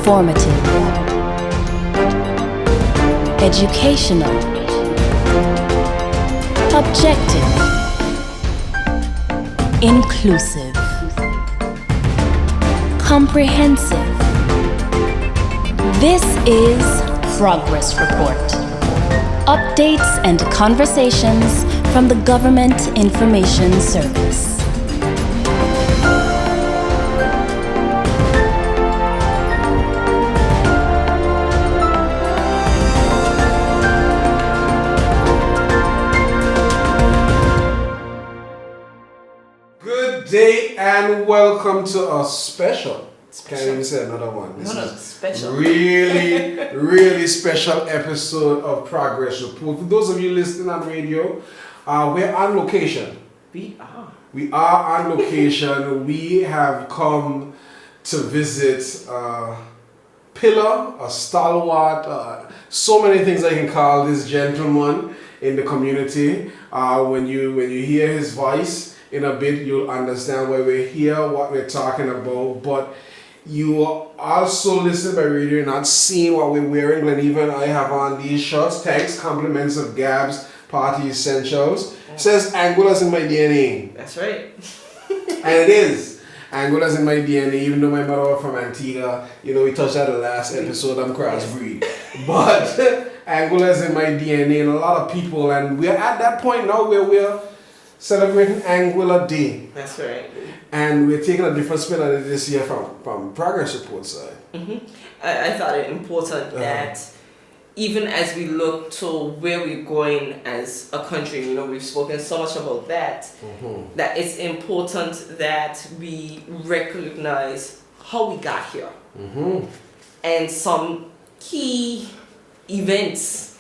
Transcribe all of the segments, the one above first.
informative, educational, objective, inclusive, comprehensive. This is Progress Report. Updates and conversations from the Government Information Service. Good day and welcome to a special. Can't even say another one. This is special. Really special episode of Progress Report. For those of you listening on radio, we're on location. We are. We are on location. We have come to visit a pillar, a stalwart, so many things I can call this gentleman in the community. When you hear his voice in a bit, you'll understand why we're here, what we're talking about. But you also listen by radio, not seeing what we're wearing. Gleneva and I have on these shirts. Thanks, compliments of Gab's Party Essentials. It says Angola's in my DNA. That's right. And it is. Angola's in my DNA, even though my mother was from Antigua. You know, we touched that the last episode, I'm crossbreed. But Angola's in my DNA and a lot of people. And we're at that point now where we're celebrating Anguilla Day. That's right. And we're taking a different spin on it this year from Progress Report side. Mm-hmm. I thought it important that even as we look to where we're going as a country, you know, we've spoken so much about that, that it's important that we recognize how we got here. And some key events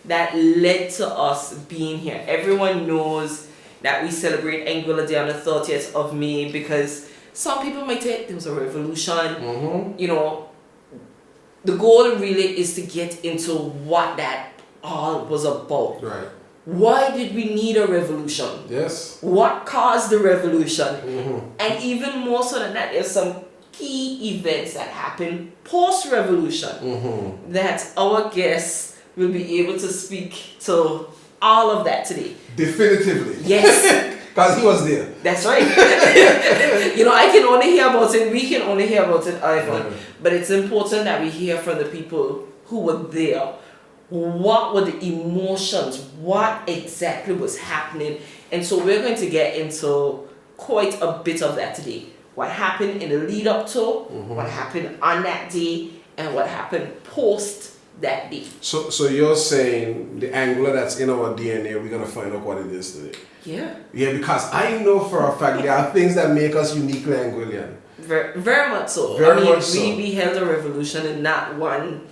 that led to us being here. Everyone knows that we celebrate Anguilla Day on the 30th of May because some people might say there was a revolution. You know, the goal really is to get into what that all was about. Right. Why did we need a revolution? Yes. What caused the revolution? And even more so than that, there's some key events that happened post-revolution that our guests will be able to speak to all of that today. Definitively. Yes. Because he was there. That's right. You know, I can only hear about it, we can only hear about it, Ivan. But it's important that we hear from the people who were there. What were the emotions? What exactly was happening? And so we're going to get into quite a bit of that today. What happened in the lead up to, what happened on that day, and what happened post that day. So you're saying the Anguilla that's in our DNA, we're going to find out what it is today. Yeah. Yeah, because I know for a fact there are things that make us uniquely Anguillian. Very much so. Very much so. We held a revolution in not one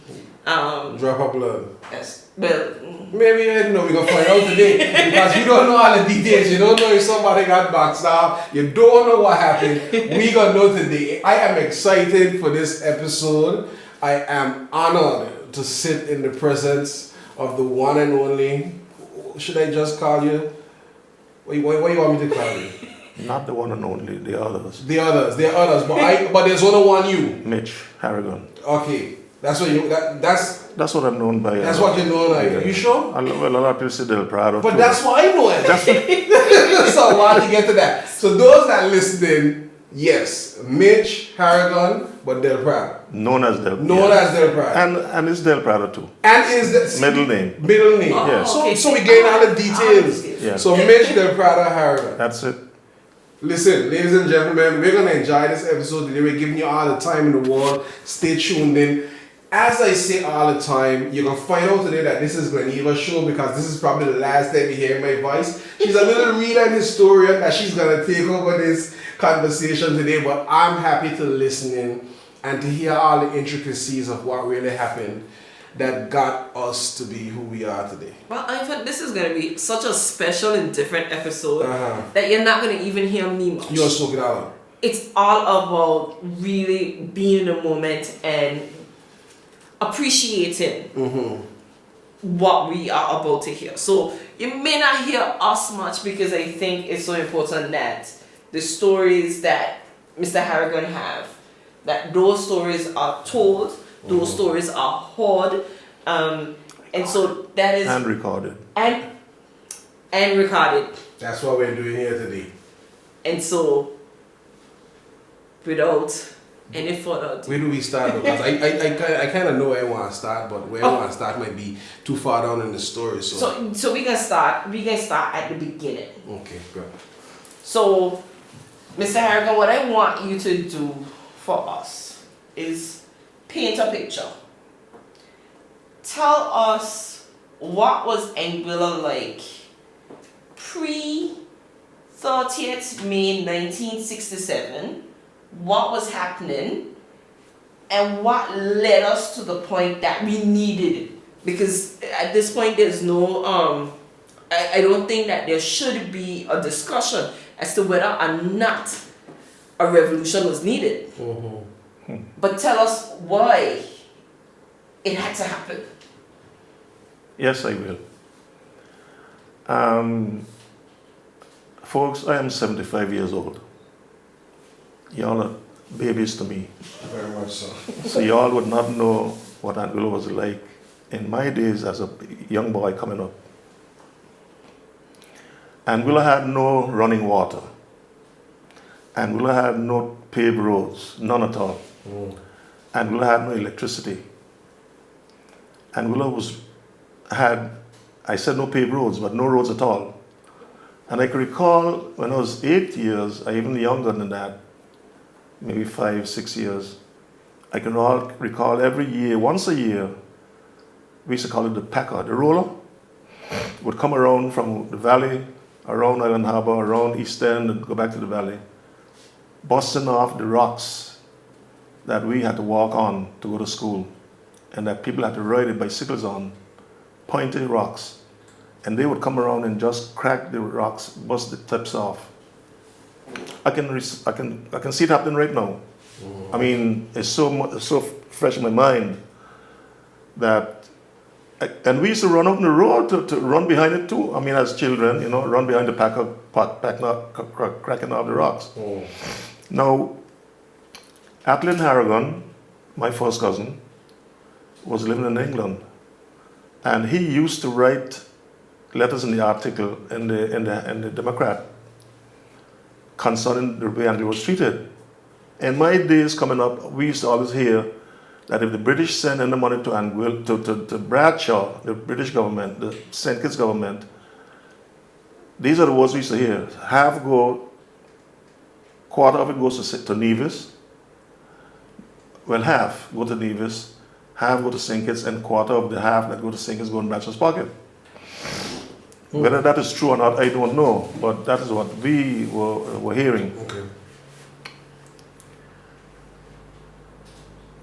drop of blood. Yes. Well, maybe I don't know, we're going to find out today. Because we don't know all the details. You don't know if somebody got backstabbed. You don't know what happened. We're going to know today. I am excited for this episode. I am honored to sit in the presence of the one and only, should I just call you? What you want me to call you? Not the one and only, the others. There are others, but there's only one you. Mitch Harrigan. Okay, that's what you, that's what I'm known by. That's what you're known by. You sure? Well, a lot of people say Del Prado. But too. that's why I know it. So I want to get to that. So those that listening, yes, Mitch Harrigan, but Del Prado. Known as Del Prado. And it's Del Prado too. And is the middle name. Middle name. Oh, Yes. okay. So we gain all the details. Yeah. So Mitch Del Prado Harrigan. That's it. Listen, ladies and gentlemen, we're gonna enjoy this episode today. We're giving you all the time in the world. Stay tuned in. As I say all the time, you're gonna find out today that this is Gleneva's show because this is probably the last time you hear my voice. She's a little reader and historian that she's gonna take over this conversation today, but I'm happy to listen in and to hear all the intricacies of what really happened that got us to be who we are today. Well, Ivan, this is going to be such a special and different episode that you're not going to even hear me much. You're soaking out. It's all about really being in the moment and appreciating what we are about to hear. So you may not hear us much because I think it's so important that the stories that Mr. Harrigan have, that those stories are told, those stories are heard, and so that is And recorded. and recorded. That's what we're doing here today. And so, without any further ado, Where do we start? Because I kind of know where I want to start, but where I want to start might be too far down in the story. so we can start. We can start at the beginning. Okay, good. So, Mr. Harrigan, what I want you to do for us is paint a picture. Tell us what was Anguilla like pre 30th May 1967, what was happening, and what led us to the point that we needed it. Because at this point there's no I don't think that there should be a discussion as to whether or not a revolution was needed. But tell us why it had to happen. Yes, I will. Folks, I am 75 years old. Y'all are babies to me. Very much so. So y'all would not know what Anguilla was like in my days as a young boy coming up. Anguilla had no running water. Anguilla had no paved roads, none at all. Anguilla had no electricity. Anguilla had, I said no paved roads, but no roads at all. And I can recall when I was 8 years, or even younger than that, maybe 5, 6 years, I can recall every year, once a year, we used to call it the packer, the roller, would come around from the valley, around Island Harbor, around East End, and go back to the valley, busting off the rocks that we had to walk on to go to school, and that people had to ride their bicycles on, pointing rocks. And they would come around and just crack the rocks, bust the tips off. I can see it happening right now. I mean, it's so fresh in my mind that, and we used to run up the road to run behind it too. I mean, as children, you know, run behind the packer, cracking off the rocks. Now, Atlin Harrigan, my first cousin, was living in England, and he used to write letters in the article in the Democrat concerning the way Anguilla was treated. In my days coming up, we used to always hear that if the British sent any money to Anguilla, to Bradshaw, the British government, the St. Kitts government, these are the words we used to hear. Half go, quarter of it goes to Nevis. Well, half go to Nevis, half go to St. Kitts, and quarter of the half that go to St. Kitts go in Bradshaw's pocket. Whether that is true or not, I don't know, but that is what we were hearing. Okay.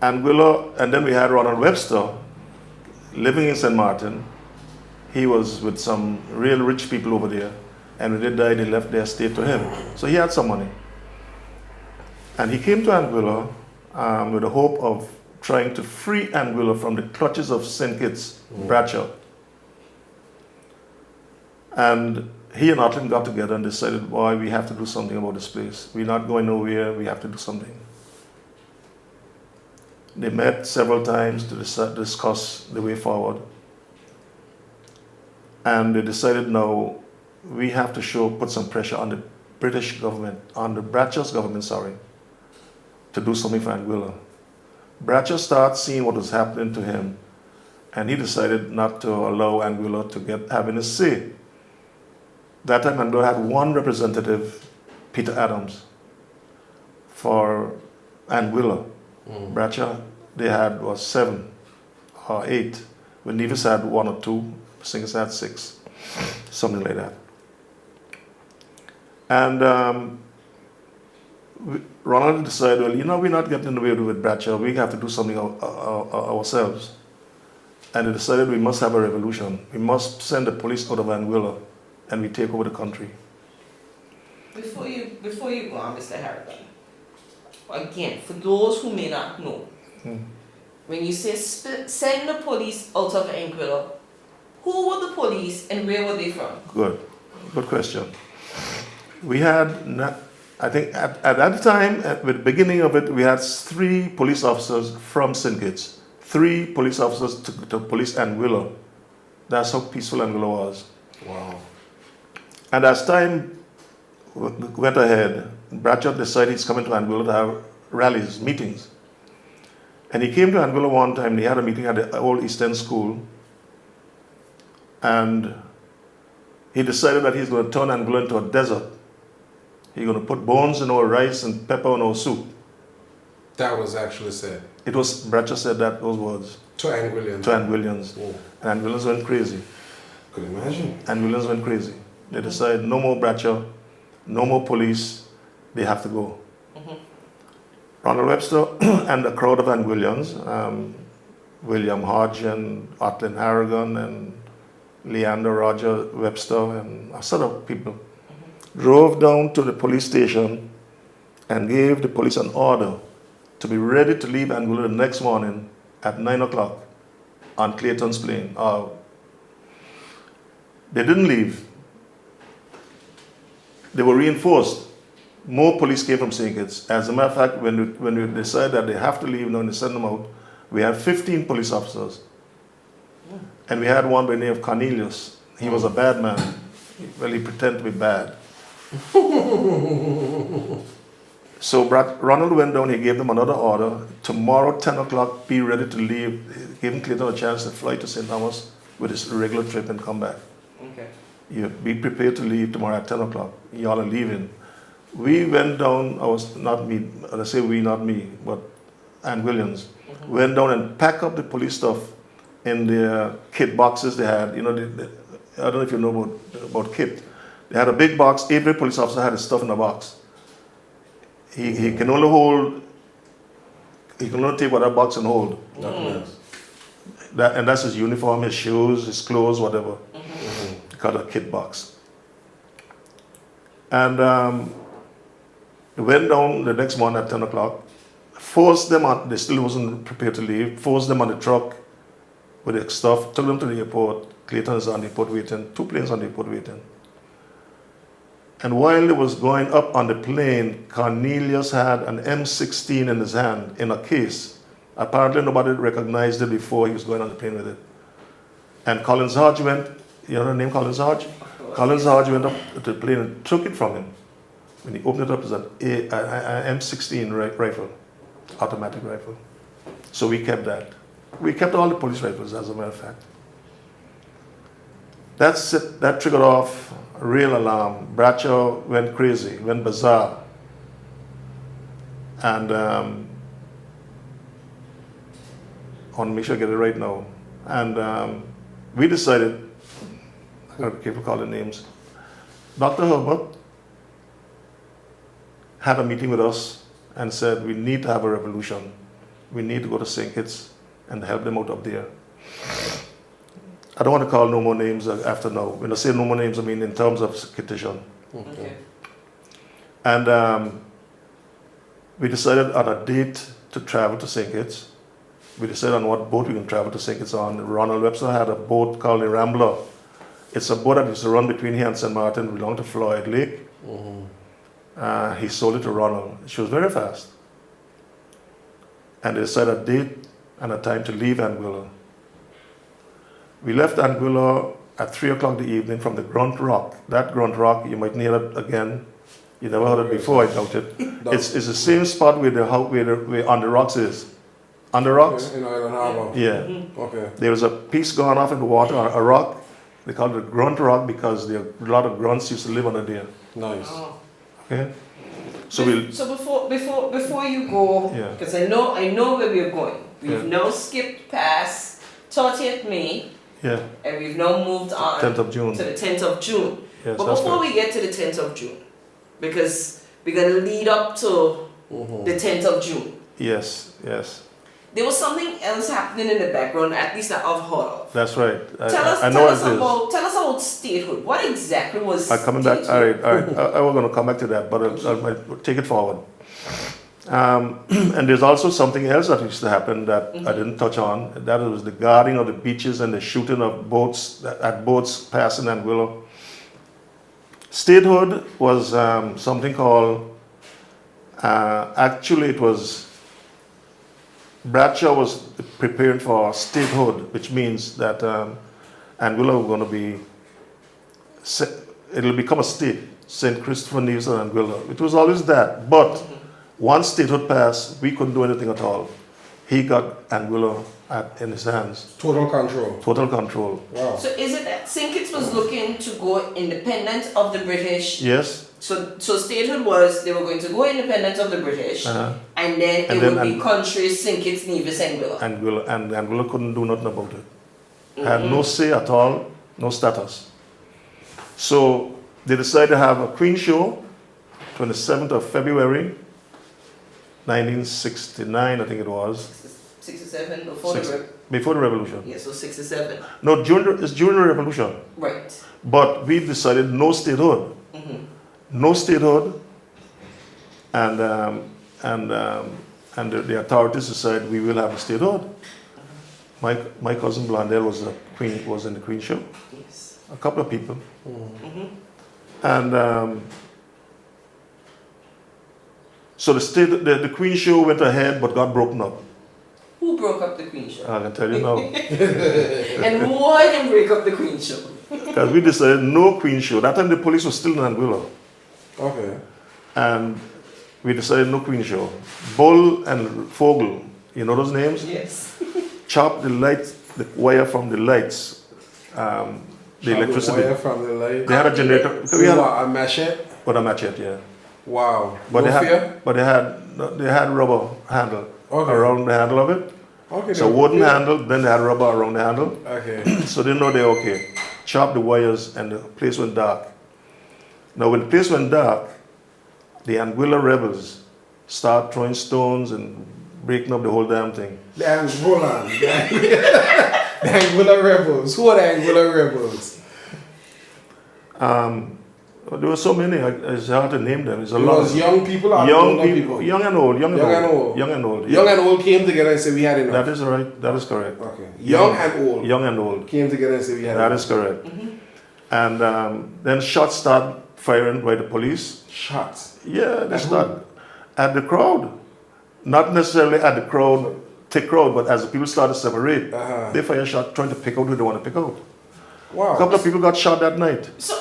Anguilla, and then we had Ronald Webster living in St. Martin. He was with some real rich people over there, and when they died, they left their estate to him. So he had some money. And he came to Anguilla with the hope of trying to free Anguilla from the clutches of St. Kitts, Bradshaw. And he and Atlin got together and decided, boy, we have to do something about this place. We're not going nowhere, we have to do something. They met several times to discuss the way forward. And they decided, no, we have to put some pressure on the British government, on the Bradshaw's government, to do something for Anguilla. Bradshaw started seeing what was happening to him, and he decided not to allow Anguilla to having a say. That time Anguilla had one representative, Peter Adams, for Anguilla. Bradshaw, they had 7 or 8. When Nevis had 1 or 2, St. Kitts had 6, something like that. And Ronald decided, well, you know, we're not getting away with Bradshaw. We have to do something ourselves. And they decided we must have a revolution. We must send the police out of Anguilla, and we take over the country. Before you go on, Mr. Harrigan, again, for those who may not know, when you say send the police out of Anguilla, who were the police and where were they from? Good question. We had I think at that time, at the beginning of it, we had 3 police officers from St. Kitts. 3 police officers to police Anguilla. That's how peaceful Anguilla was. Wow. And as time went ahead, Bradshaw decided he's coming to Anguilla to have rallies, meetings. And he came to Anguilla one time, he had a meeting at the old East End School. And he decided that he's going to turn Anguilla into a desert. He's going to put bones in our rice and pepper in our soup. That was actually said. It was, Bradshaw said those words To Anguillians. to Anguillians. Oh, And Anguillians went crazy. could imagine. Anguillians went crazy. They decided no more Bradshaw, no more police, they have to go. Ronald Webster and a crowd of Anguillians, William Hodge and Otlin Harrigan and Leander Roger Webster and a set of people, drove down to the police station and gave the police an order to be ready to leave Anguilla the next morning at 9 o'clock on Clayton's Plain. They didn't leave. They were reinforced. More police came from St. Kitts. As a matter of fact, when we decided that they have to leave now and they send them out, we had 15 police officers. And we had one by the name of Cornelius. He was a bad man. Well, he pretended to be bad. So Ronald went down, he gave them another order. Tomorrow, 10 o'clock, be ready to leave. Giving Clayton a chance to fly to St. Thomas with his regular trip and come back. Okay. You be prepared to leave tomorrow at 10 o'clock. Y'all are leaving. We went down, I was not me, I say we, not me, but Anguillians, went down and packed up the police stuff in the kit boxes they had. You know, I don't know if you know about kit. They had a big box, every police officer had his stuff in a box. He can only take what that box can hold. And that's his uniform, his shoes, his clothes, whatever. Called a kit box. And went down the next morning at 10 o'clock, forced them on, they still wasn't prepared to leave, forced them on the truck with the stuff, took them to the airport. Clayton is on the airport waiting, 2 planes on the airport waiting. And while it was going up on the plane, Cornelius had an M16 in his hand in a case. Apparently nobody recognized it before he was going on the plane with it. And Collins Hodge went, you know the name Collins Hodge? Collins Hodge went up to the plane and took it from him. When he opened it up, it was an M16 rifle, automatic rifle. So we kept that. We kept all the police rifles, as a matter of fact. That's it. That triggered off a real alarm. Bradshaw went crazy, went bizarre. And I want to make sure I get it right now. And we decided, I got to be careful calling names. Dr. Herbert had a meeting with us and said, we need to have a revolution. We need to go to St. Kitts and help them out up there. I don't want to call no more names after now. When I say no more names, I mean in terms of Kittitian. Okay. And we decided on a date to travel to St. Kitts. We decided on what boat we can travel to St. Kitts on. Ronald Webster had a boat called the Rambler. It's a boat that used to run between here and St. Martin, belonged to Floyd Lake. He sold it to Ronald. She was very fast. And they decided a date and a time to leave Anguilla. We left Anguilla at 3 o'clock in the evening from the Grunt Rock. That Grunt Rock, you might hear it again. You never heard it before, I doubt it. It's the same spot where On the Rocks is. On the Rocks? In Island Harbor. Yeah. Okay. There was a piece going off in the water, a rock. They called it Grunt Rock because a lot of grunts used to live under there. Nice. Oh. Okay? So we'll, So before you go, Yeah. because I know where we're going. We've Yeah. now skipped past 30th May, yeah, and we've now moved on 10th of June. to the 10th of June. Yes, But that's before right. we get to the 10th of June, because we're going to lead up to the 10th of June, Yes, yes. there was something else happening in the background, at least that I've heard of. That's right. Tell I know us what it is. tell us about statehood. What exactly was Coming back, statehood? all right. I was going to come back to that, but I'll take it forward. And there's also something else that used to happen that I didn't touch on. That was the guarding of the beaches and the shooting of boats at boats passing Anguilla. Statehood was something called Actually, it was Bradshaw was preparing for statehood, which means that Anguilla was going to be, it'll become a state, St. Christopher Nevis and Anguilla. It was always that, but once statehood passed, we couldn't do anything at all. He got Anguilla in his hands. Total control. Total control. Wow. So is it that St. Kitts was looking to go independent of the British? Yes. So statehood was they were going to go independent of the British, and then it would be countries St. Kitts, Nevis, Anguilla. Anguilla couldn't do nothing about it. Had no say at all, no status. So they decided to have a Queen show, 27th of February, 1969, I think it was. 67 before the revolution. Yeah, so 67. No, it's during the revolution. Right. But we decided no statehood. No statehood, and the authorities decided we will have a statehood. My cousin Blondell was in the Queen show. Yes. A couple of people, and so the Queen show went ahead, but got broken up. Who broke up the Queen show? I can tell you now, And why did break up the Queen show? because we decided no Queen show. That time the police was still in Anguilla. Okay. And we decided no Queen show. Bull and Fogel, you know those names? Yes. Chopped the lights, the wire from the lights, the electricity. The wire from the light. They had a generator. We had a machete. But a machete, yeah. Wow. But No fear? they had rubber handle around the handle of it. Okay. So wooden handle, then they had rubber around the handle. Okay. So they know they're okay. Chopped the wires and the place went dark. Now when the place went dark, the Anguilla rebels start throwing stones and breaking up the whole damn thing. The Anguilla rebels. Who are the Anguilla rebels? There were so many. It's hard to name them. It's a It lot. was young people or Young older people, young and old, young and old. Yeah. Young and old came together and said we had enough. That is right. That is correct. Okay. Young and old Young and old. came together and said we had That enough. is correct. And then shots start firing by the police. Shots. Yeah, they start at the crowd. Not necessarily at the crowd, thick crowd, but as the people start to separate, they fire shot trying to pick out who they want to pick out. Wow. A couple of people got shot that night. So,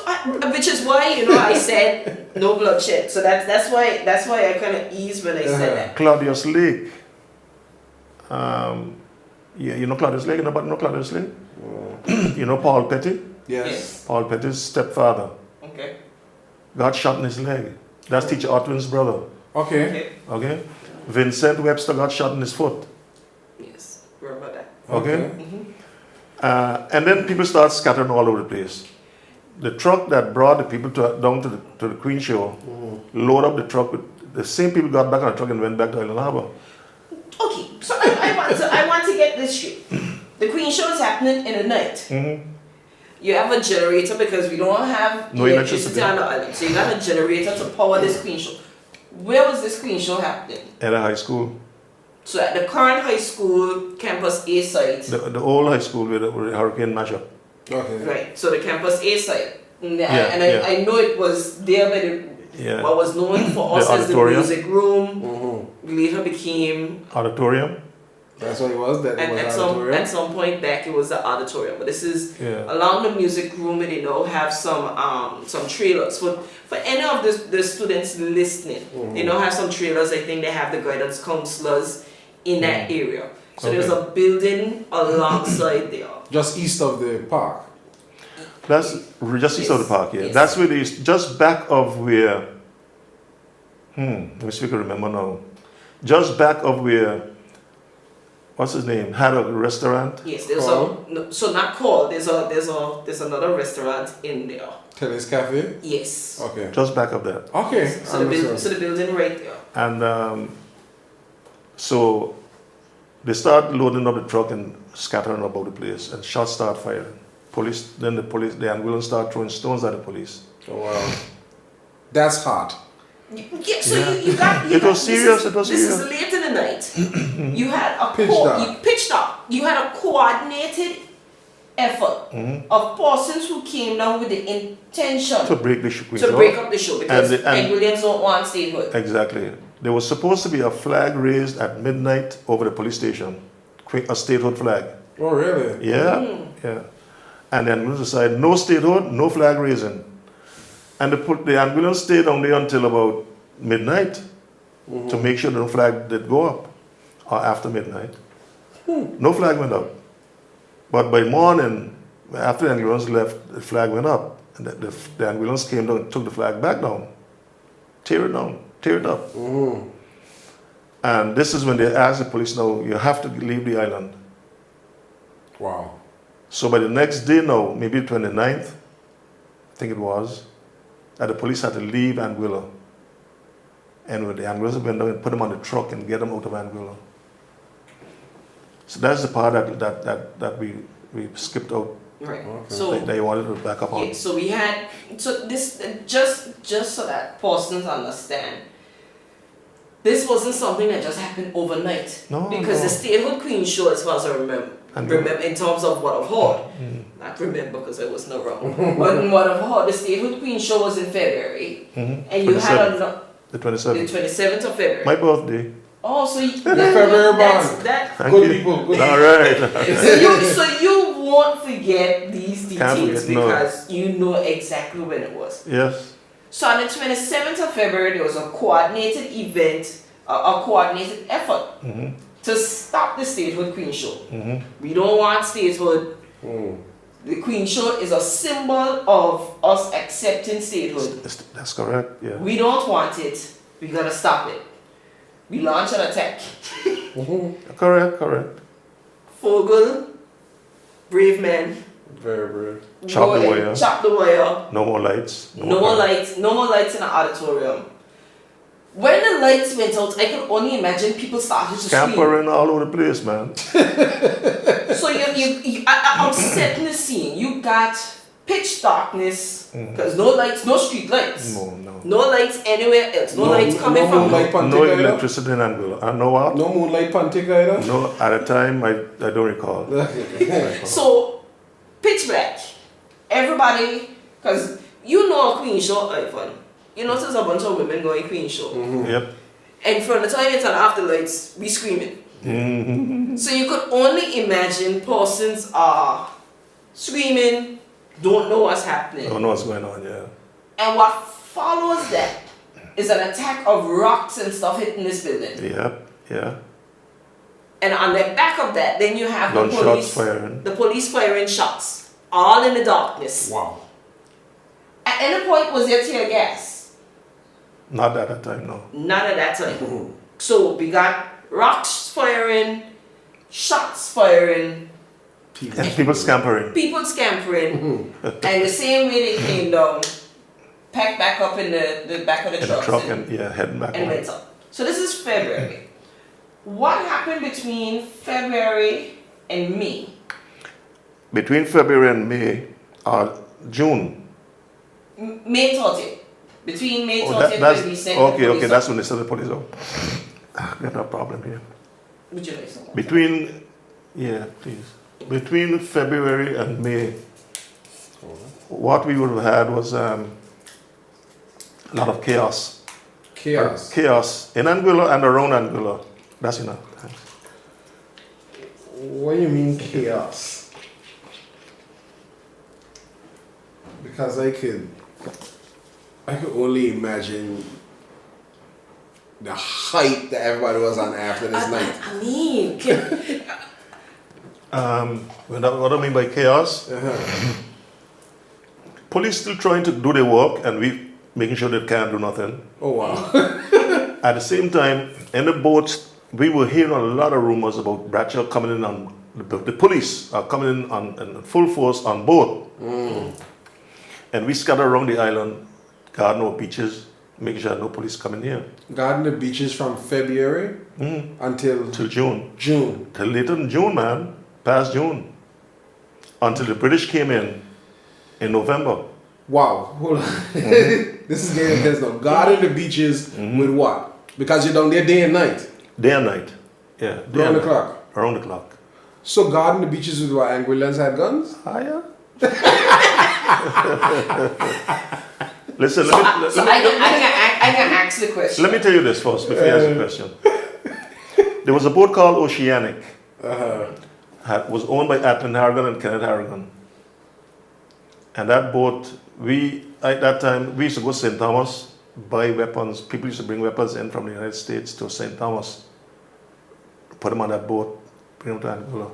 which is why I said no bloodshed. So that's why I kind of eased when I said that. Claudius Lake. Yeah, you know Claudius Lake? Nobody know Claudius Lake? You know Paul Petty? Yes. Paul Petty's stepfather Okay. got shot in his leg. That's Teacher Otwin's brother. Okay. Okay? Vincent Webster got shot in his foot. Yes. Remember that. Okay? And then people start scattering all over the place. The truck that brought the people down to the Queen show, load up the truck with the same people got back on the truck and went back to Island Harbor. Okay. So I want to get this straight. The Queen show is happening in the night. You have a generator because we don't have No electricity on the island. So you got a generator to power this Queen show. Where was this Queen show happening? At a high school. So at the current high school campus A site. The old high school with the Hurricane Mashup. Okay. Right. So the campus A site. Yeah, I know it was there by the what was known for us as the auditorium. music room. Later became Auditorium. That's what it was. That and was at some point back it was the auditorium. But this is Yeah. along the music room. They now have some trailers for any of the students listening. They now have some trailers. I think they have the guidance counselors in that area. So there's a building alongside there. just east of the park. That's just east of the park, yeah. Yes. That's where it is, just back of where, let me see if I can remember now. Just back of where, what's his name, had a restaurant. Yes, there's so not called. There's another restaurant in there. Telly's Cafe. Yes. Okay. Just back of that. Okay. So the building right there. And so they start loading up the truck and scattering about the place, and shots start firing. The Anguillans start throwing stones at the police. Oh, wow. That's hot. Yeah, so you got. It was serious. This is late in the night. You had a Pitch dark. You had a coordinated effort of persons who came down with the intention To break the Queen to show. break up the show because And Anguillians don't want statehood. Exactly. there was supposed to be a flag raised at midnight over the police station, a statehood flag. Oh, really? Yeah, yeah. And the ambulance decided no statehood, no flag raising. And the ambulance stayed down there until about midnight to make sure no flag did go up, or after midnight. No flag went up. But by morning, after the ambulance left, the flag went up. And the ambulance came down and took the flag back down. Tear it down, tear it up. And this is when they asked the police, now, you have to leave the island. Wow. So by the next day now, maybe 29th, I think it was, that the police had to leave Anguilla. And when the ambulance went down and put them on the truck and get them out of Anguilla. So that's the part that we skipped out. Right. Okay. So They wanted to back up on. yeah, so we had this just so that persons understand. This wasn't something that just happened overnight. No, Because no. the statehood queen show, as far as I remember, in terms of what I've heard, not remember because I was not wrong, but in what I've heard, the statehood queen show was in February, and you had The the 27th. 27th of February. My birthday. Oh, so you, February born. that. Thank Good you. people, good All right. So you won't forget these Can't details forget, no. because you know exactly when it was. Yes. So on the 27th of February, there was a coordinated event, a coordinated effort to stop the statehood queen show. We don't want statehood. The queen show is a symbol of us accepting statehood. That's correct. Yeah. We don't want it. We gotta stop it. We launch an attack. Correct. Fogel, brave man. Very brave. Chop go the and wire. Chop the wire. No more lights. No more lights. No more lights in the auditorium. When the lights went out, I could only imagine people started to scream. Scampering all over the place, man. So I'm setting the scene. You got pitch darkness because no lights, no street lights, no lights anywhere else, no lights coming from. moonlight pantic No either? electricity in Anguilla. And no what? No moonlight pantic either? No, at the time, I don't recall. So pitch black. Everybody, because you know a queen show, Ivan. You notice a bunch of women going queen show. Yep. And from the time it's on after lights, we screaming. So you could only imagine persons are screaming, don't know what's happening. Don't know what's going on, yeah. And what follows that is an attack of rocks and stuff hitting this building. Yep, yeah. And on the back of that, then you have the Gunshots police firing. the police firing shots, all in the darkness. Wow. At any point was there tear gas? Not at that time, no. None at that time. So we got rocks firing, shots firing, And people scampering. people scampering, and the same way they came down, packed back up in the back of the In the trucks truck and and heading back home. went up. So this is February. What happened between February and May? Between February and May, or June. May 30th. Between May 30th Oh, that's, when we sent the okay, police that's up. when they sent the police out. Got no problem here. Would you like some more? Between, yeah, please. Between February and May, what we would have had was a lot of chaos. Chaos. Chaos in Anguilla and around Anguilla. That's enough. What do you mean chaos? Because I could only imagine the hype that everybody was on after this night. I mean, What I mean by chaos, police still trying to do their work and we making sure they can't do nothing. Oh wow. At the same time, in the boats, we were hearing a lot of rumors about Bradshaw coming in on, the police are coming in on full force on board. And we scattered around the island, guarding our beaches, making sure no police coming here. Guarding the beaches from February until Till June. June. Till later in June, man. Past June. Until the British came in November. Wow. Hold on. This is getting intense now. Guarding the beaches with what? Because you're down there day and night. Day and night. Yeah. Day Around and the night. clock. Around the clock. So guarding the beaches with what? Anguillans had guns? Ah, yeah. Listen, So I can ask the question. let me tell you this first before you ask the question. There was a boat called Oceanic. Was owned by Atlin Harrigan and Kenneth Harrigan. And that boat, at that time, we used to go to St. Thomas, buy weapons. People used to bring weapons in from the United States to St. Thomas, put them on that boat, bring them to Angola.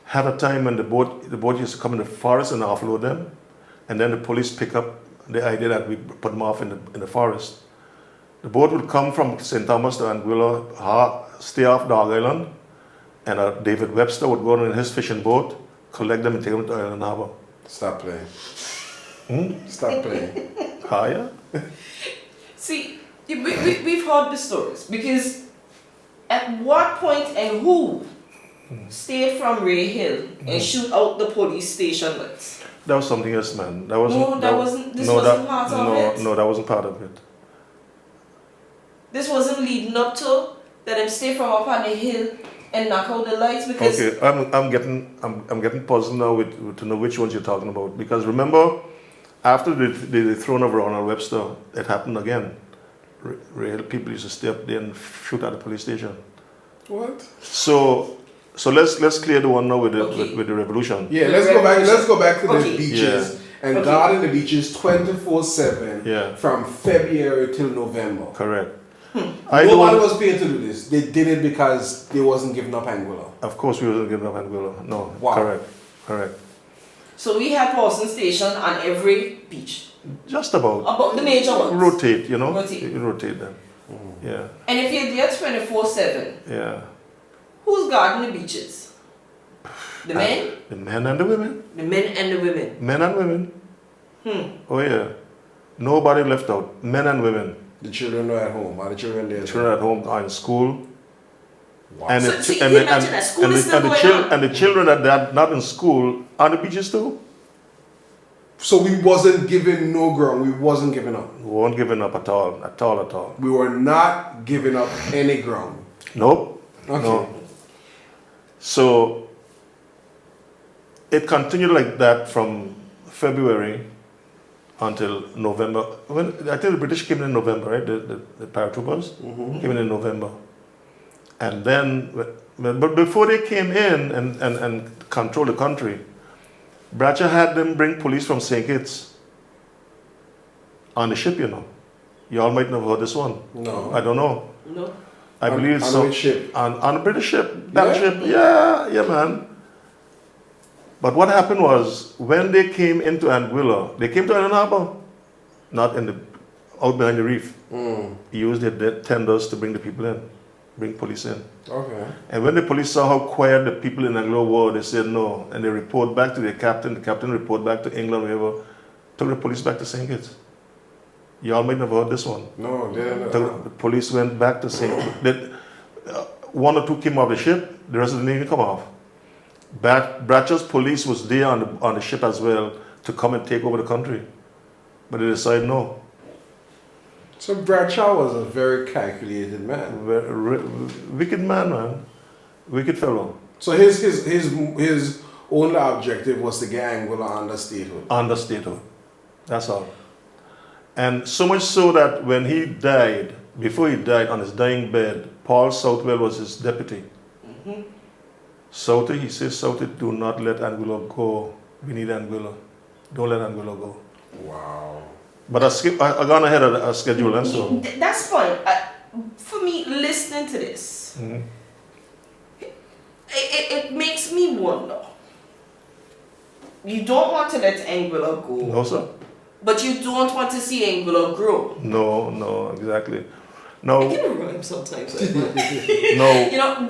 Had a time when the boat used to come in the forest and offload them, and then the police pick up the idea that we put them off in the forest. The boat would come from St. Thomas to Anguilla, stay off Dog Island, and David Webster would go in his fishing boat, collect them and take them to Island Harbor. Stop playing. Stop playing. Yeah? See, we've heard the stories because at what point and who stayed from Ray Hill and shoot out the police station lights? That was something else, man. That wasn't. This wasn't part of it. No, that wasn't part of it. This wasn't leading up to that them stay from up on the hill and knock out the lights because. Okay, I'm getting puzzled now to know which ones you're talking about, because remember, after the throne of Ronald Webster, it happened again. People used to stay up there and shoot at the police station. What? So let's clear the one now with the revolution. Yeah, let's go back. Let's go back to the Okay. beaches and guarding the beaches 24/7 Yeah. from February till November. Correct. Nobody was paid to do this. They did it because they wasn't giving up Anguilla. Of course, we wasn't giving up Anguilla. No. Wow. Correct. So we had Boston Station on every beach. Just about. About the major ones. Rotate, you know. Rotate. You rotate them. Yeah. And if you're there 24/7, Yeah. who's guarding the beaches? The men? The men and the women. The men and the women. Men and women. Oh yeah. Nobody left out. Men and women. The children were at home. Are the children there? Children at home are in school. Wow. And So- the, so chi- you and, can the, imagine that school is still going on. and the children that are not in school are on the beaches too. So we wasn't giving no ground. We wasn't giving up. We weren't giving up at all. We were not giving up any ground. Nope. Okay. No. So it continued like that from February until November. When I think the British came in November, right? The paratroopers came in November, and then, but before they came in and control the country, Bradshaw had them bring police from St. Kitts on the ship. You know, you all might not have heard this one. No. I don't know. No. I believe it's on which ship? on a British ship, Yeah? battleship. Yeah, man. But what happened was when they came into Anguilla, they came to Island Harbor, not out behind the reef. He used their tenders to bring the people in, bring police in. Okay. And when the police saw how quiet the people in Anguilla were, they said no, and they report back to their captain. The captain report back to England, wherever, took the police back to St. Kitts. Y'all might have heard this one. No, they didn't. The police went back to St. Kitts. One or two came off the ship, the rest of them didn't come off. Bradshaw's police was there on the ship as well to come and take over the country. But they decided no. So Bradshaw was a very calculated man. Wicked man. Wicked fellow. So his only objective was to get Anguilla under statehood. Under statehood. That's all. And so much so that when he died, before he died on his dying bed, Paul Southwell was his deputy. Southey, he says, Southey, do not let Anguilla go. We need Anguilla. Don't let Anguilla go. Wow. But I gone ahead of a schedule, and so. That's fine. For me, listening to this, it makes me wonder. You don't want to let Anguilla go, No, sir. but you don't want to see Anguilla grow. No, exactly. I No, can rhyme sometimes. no, You know,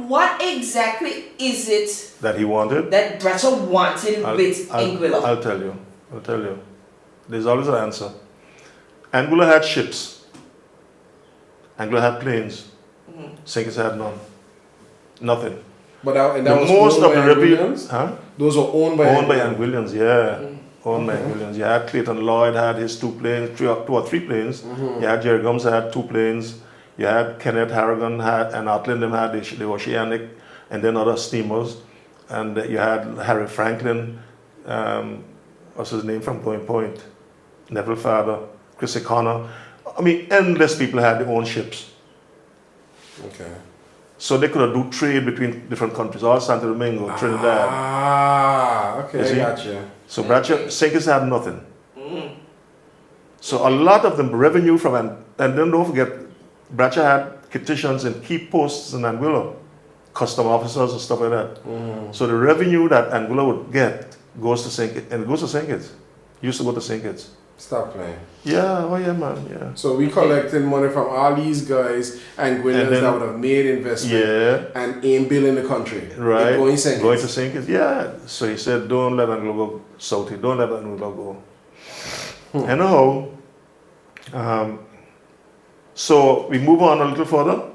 what exactly is it that he wanted. that Bradshaw wanted with Anguilla? I'll tell you. There's always an answer. Anguilla had ships. Anguilla had planes. St. Kitts had none. Nothing. But that The was most owned of by the Anguillians? huh? Those were owned by Owned by Anguillians. Anguillians, yeah. Owned by Anguillians. You had Clayton Lloyd had his two planes, two or three planes. You had Jerry Gums had two planes. You had Kenneth Harrigan and Atlin them had the Oceanic, and then other steamers. And you had Harry Franklin, what's his name from Going Point? Neville Father, Chris O'Connor. I mean, endless people had their own ships. Okay. So they could do trade between different countries, all Santo Domingo, Trinidad. Ah, okay, You see? I gotcha. So Bracha, Sinkers had nothing. So a lot of the revenue from, and then don't forget, Bracha had petitions and key posts in Anguilla, custom officers and stuff like that. So the revenue that Anguilla would get goes to St. Kitts, and it goes to St. Kitts. Used to go to St. Kitts. Stop playing. Yeah, oh yeah, man, yeah. So we collected money from all these guys and Gwyneth then- that would have made investment Yeah, and aim building the country. right. Going St. Going Kitts. to St. Kitts, yeah. So he said, don't let Anguilla go south, don't let Anguilla go. Anyhow, so we move on a little further.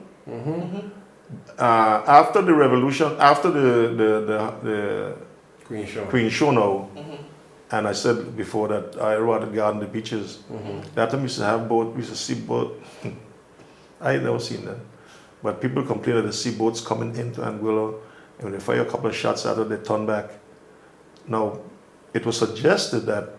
After the revolution, after the Queen Show. Queen Show now, and I said before that I rather garden the beaches. That time we used to have boat, we used to see boat. I never seen that. But people complain that they see boats coming into Anguilla, and when they fire a couple of shots at it, they turn back. Now, it was suggested that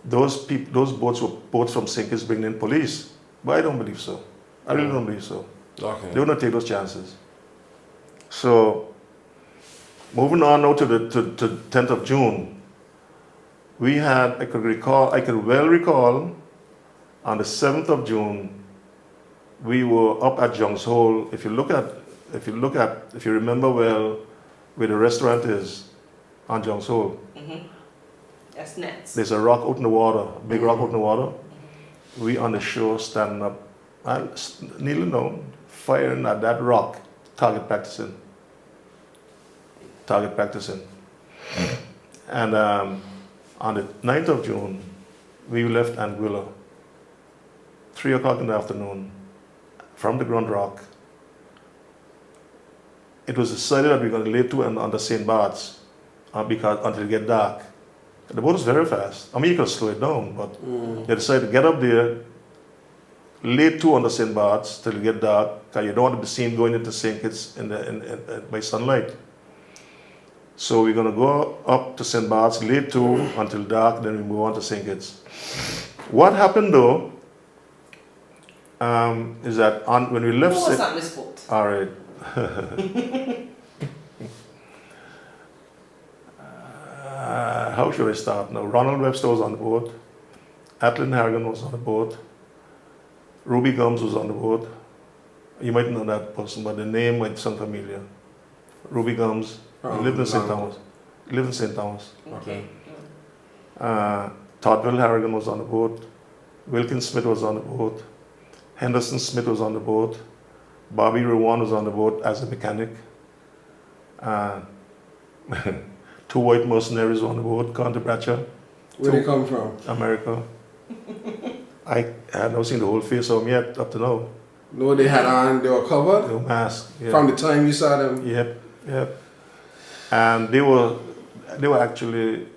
those boats were boats from St. Kitts bringing in police. But I don't believe so. I really don't believe so. Okay. They will not take those chances. So, moving on now to the 10th of June, we had, I could well recall, on the 7th of June, we were up at John's Hole. If you remember well where the restaurant is on John's Hole, That's nuts. there's a rock out in the water, a big rock out in the water. We on the shore standing up, and kneeling down, firing at that rock, target practicing. And on the 9th of June, we left Anguilla, 3 o'clock in the afternoon, from the Grand Rock. It was decided that we were going to lay to and under St. Bart's because until it get dark. The boat was very fast. I mean, you could slow it down, but they decided to get up there, lay to under St. Bart's till it get dark, because you don't want to be seen going into St. Kitts by sunlight. So we're going to go up to St. Bart's, lay to until dark, then we move on to St. Kitts. What happened though, is that when we left... Who was on this boat? All right. How should I start now? Ronald Webster was on the boat. Atlin Harrigan was on the boat. Ruby Gums was on the boat. You might know that person, but the name might sound familiar. Ruby Gums. He lived in St. Thomas. Okay. Toddville Harrigan was on the boat. Wilkins Smith was on the boat. Henderson Smith was on the boat. Bobby Rowan was on the boat as a mechanic. 2 white mercenaries were on the boat, gone to Bracha, Where they come from? America. I had not seen the whole face of them yet, up to now. No, they had on, they were covered No mask. Yeah. from the time you saw them. Yep. And they were actually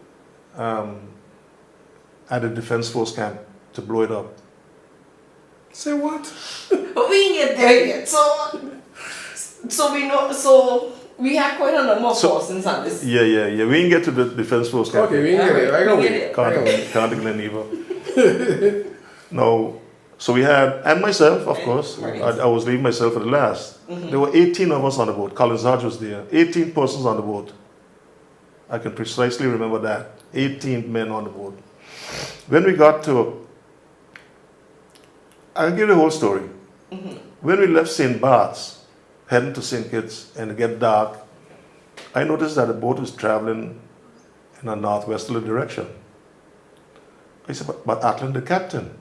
at the Defense Force camp to blow it up. Say what? But we didn't get there yet, so we know. So we have quite a number of persons on this. Yeah. We didn't get to the Defense Force camp. Okay, we didn't get it. I know We it. get it. Can't declare neither. No. So we had, and myself, of course. Right. I was leaving myself for the last. There were 18 of us on the boat. Collins Hodge was there. 18 persons on the boat. I can precisely remember that. 18 men on the boat. When we got to, I'll give you the whole story. When we left St. Bart's, heading to St. Kitts, and it get dark, I noticed that the boat was traveling in a northwesterly direction. I said, but Atlin, the captain.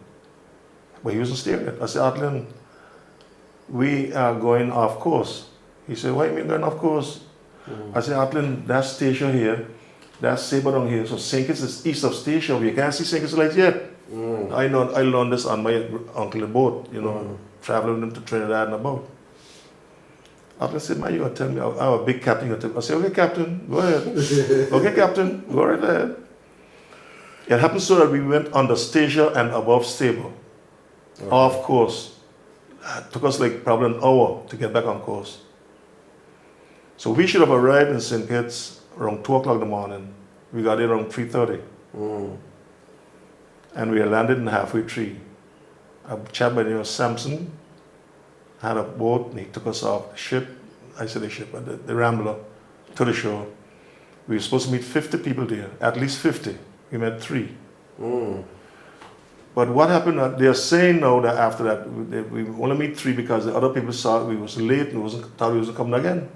But he wasn't steering it. I said, Atlin, we are going off course. He said, why are you going off course? I said, Atlin, that's Statia here. That's Sabre down here. So St. Kitts is east of Statia. You can't see St. Kitts lights yet. I learned this on my uncle's boat, traveling them to Trinidad and about. Atlin said, man, you're going to tell me, I'm a big captain. I said, okay, captain, go ahead. Okay, captain, go right ahead. It happened so that we went under Statia and above Sabre. Okay. Off course. It took us like probably an hour to get back on course. So we should have arrived in St. Kitts around 2 o'clock in the morning. We got there around 3:30. and we landed in Halfway Tree. A chap by the name of Samson had a boat, and he took us off the ship, the Rambler, to the shore. We were supposed to meet 50 people there, at least 50. We met 3. But what happened, they are saying now that after that, we only meet 3 because the other people saw we was late and thought we wasn't coming again.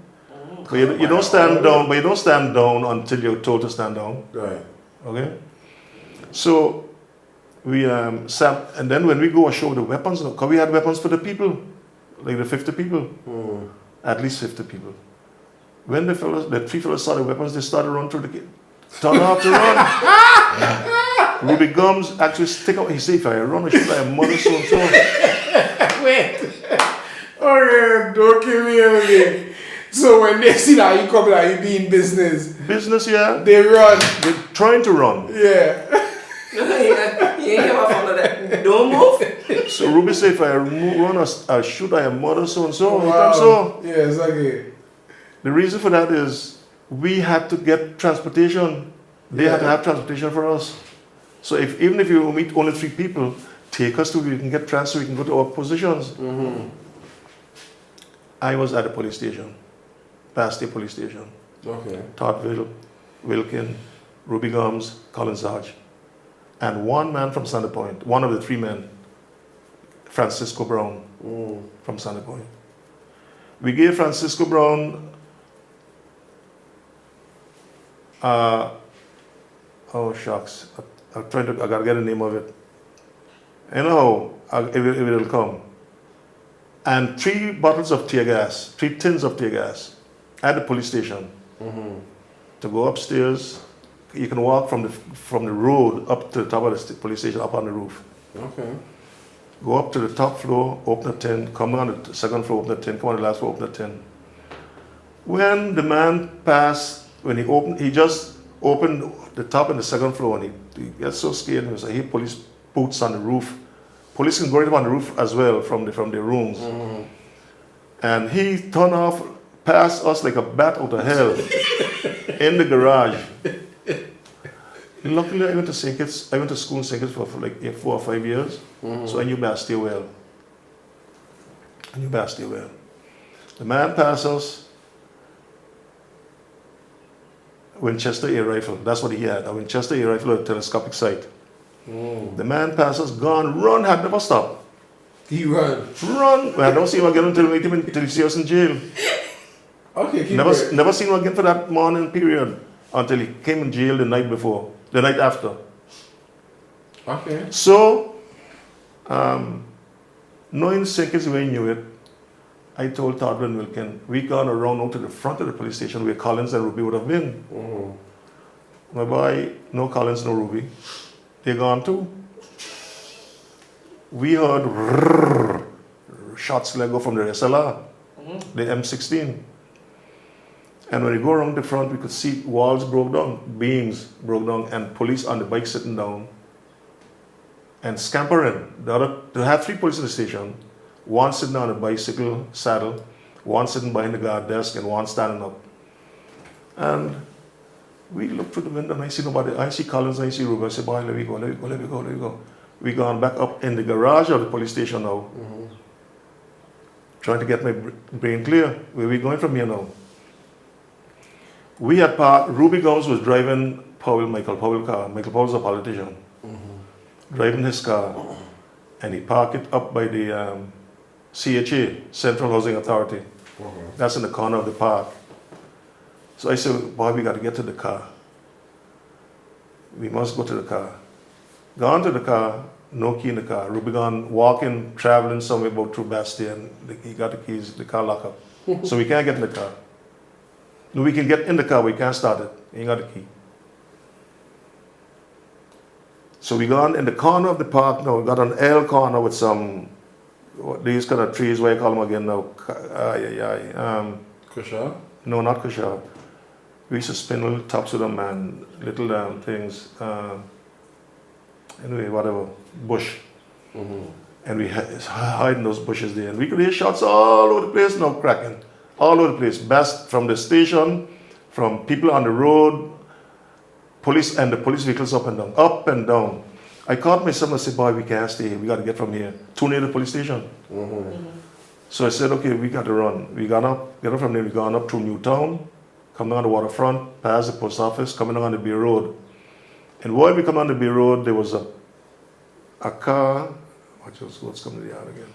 But you don't stand down, until you're told to stand down. Right. Okay? So, we sat, and then when we go ashore with the weapons, because we had weapons for the people, like the 50 people, at least 50 people. When the 3 fellows saw the weapons, they started to run through the gate. Started off to run. Ruby Gums actually stick out. He said, if I run, I should like a mother so and so. Wait. Okay, don't kill me again. So when they see that you come out, you be in business. Business, yeah. They run. They're trying to run. Yeah. You ain't hear my phone that. Don't move. So Ruby said, if I run, I should I a mother so and so. Wow. So Yes, okay. the reason for that is we had to get transportation. They had to have transportation for us. So even if you meet only 3 people, take us to where we can get trans so we can go to our positions. I was at the police station, Bass State Police Station. Okay. Tottville, Wilkin, Ruby Gums, Collins Hodge, and one man from Sandy Point, one of the 3 men, Francisco Brown from Sandy Point. We gave Francisco Brown oh shucks, I gotta get the name of it. Anyhow, it will come. And 3 bottles of tear gas, 3 tins of tear gas at the police station. To go upstairs, you can walk from the road up to the top of the police station, up on the roof. Okay. Go up to the top floor, open a tin, come on the second floor, open a tin, come on the last floor, open a tin. When the man passed, he just opened the top and the second floor, and he gets so scared, and he was like, hey, police boots on the roof. Police can go right up on the roof as well from the rooms. And he turned off, passed us like a bat out of hell in the garage. Luckily, I went to St. Kitts. I went to school in St. Kitts for like 4 or 5 years. So I knew Bastille well. The man passed us. Winchester air rifle. That's what he had. A Winchester air rifle with a telescopic sight. The man passed us, gone, run, had never stopped. He run. Run. Well, I don't see him again until he see us in jail. Okay, Never seen him again for that morning period until he came in jail the night after. Okay. So, knowing St. Kitts the way he knew it, I told Todd and Wilkin, we gone around out to the front of the police station where Collins and Ruby would have been. My boy, no Collins, no Ruby. They gone too. We heard shots like go from the SLR, the M16. And when we go around the front, we could see walls broke down, beams broke down, and police on the bike sitting down and scampering. They had 3 police in the station, one sitting on a bicycle saddle, one sitting behind the guard desk, and one standing up. And we looked through the window, and I see nobody. I see Collins, I see Ruby. I said, boy, let me go. We gone back up in the garage of the police station now, trying to get my brain clear. Where are we going from here now? We had parked, Ruby Gums was driving Michael Powell's car. Michael Powell's a politician. Driving his car, and he parked it up by the CHA, Central Housing Authority. That's in the corner of the park. So I said, boy, we got to get to the car. We must go to the car. Gone to the car, no key in the car. Ruby gone walking, traveling somewhere about through Bastille, and he got the keys, the car lock up. So we can't get in the car. No, we can get in the car, but we can't start it. He ain't got the key. So we gone in the corner of the park now. We got an L corner with some, these kind of trees, what do you call them again now? Kusha? No, not Kusha. We used to spin little tops of them and little things. Anyway, whatever, bush. And we hide in those bushes there. And we could hear shots all over the place now cracking. All over the place. Best from the station, from people on the road, police and the police vehicles up and down. I called myself and I said, boy, we can't stay here. We got to get from here. Too near the police station. So I said, okay, we got to run. We get up from there. We gone up through Newtown, come down the waterfront, past the post office, coming down the Bay Road. And while we come on the Bay Road, there was a car. What's coming to the yard again?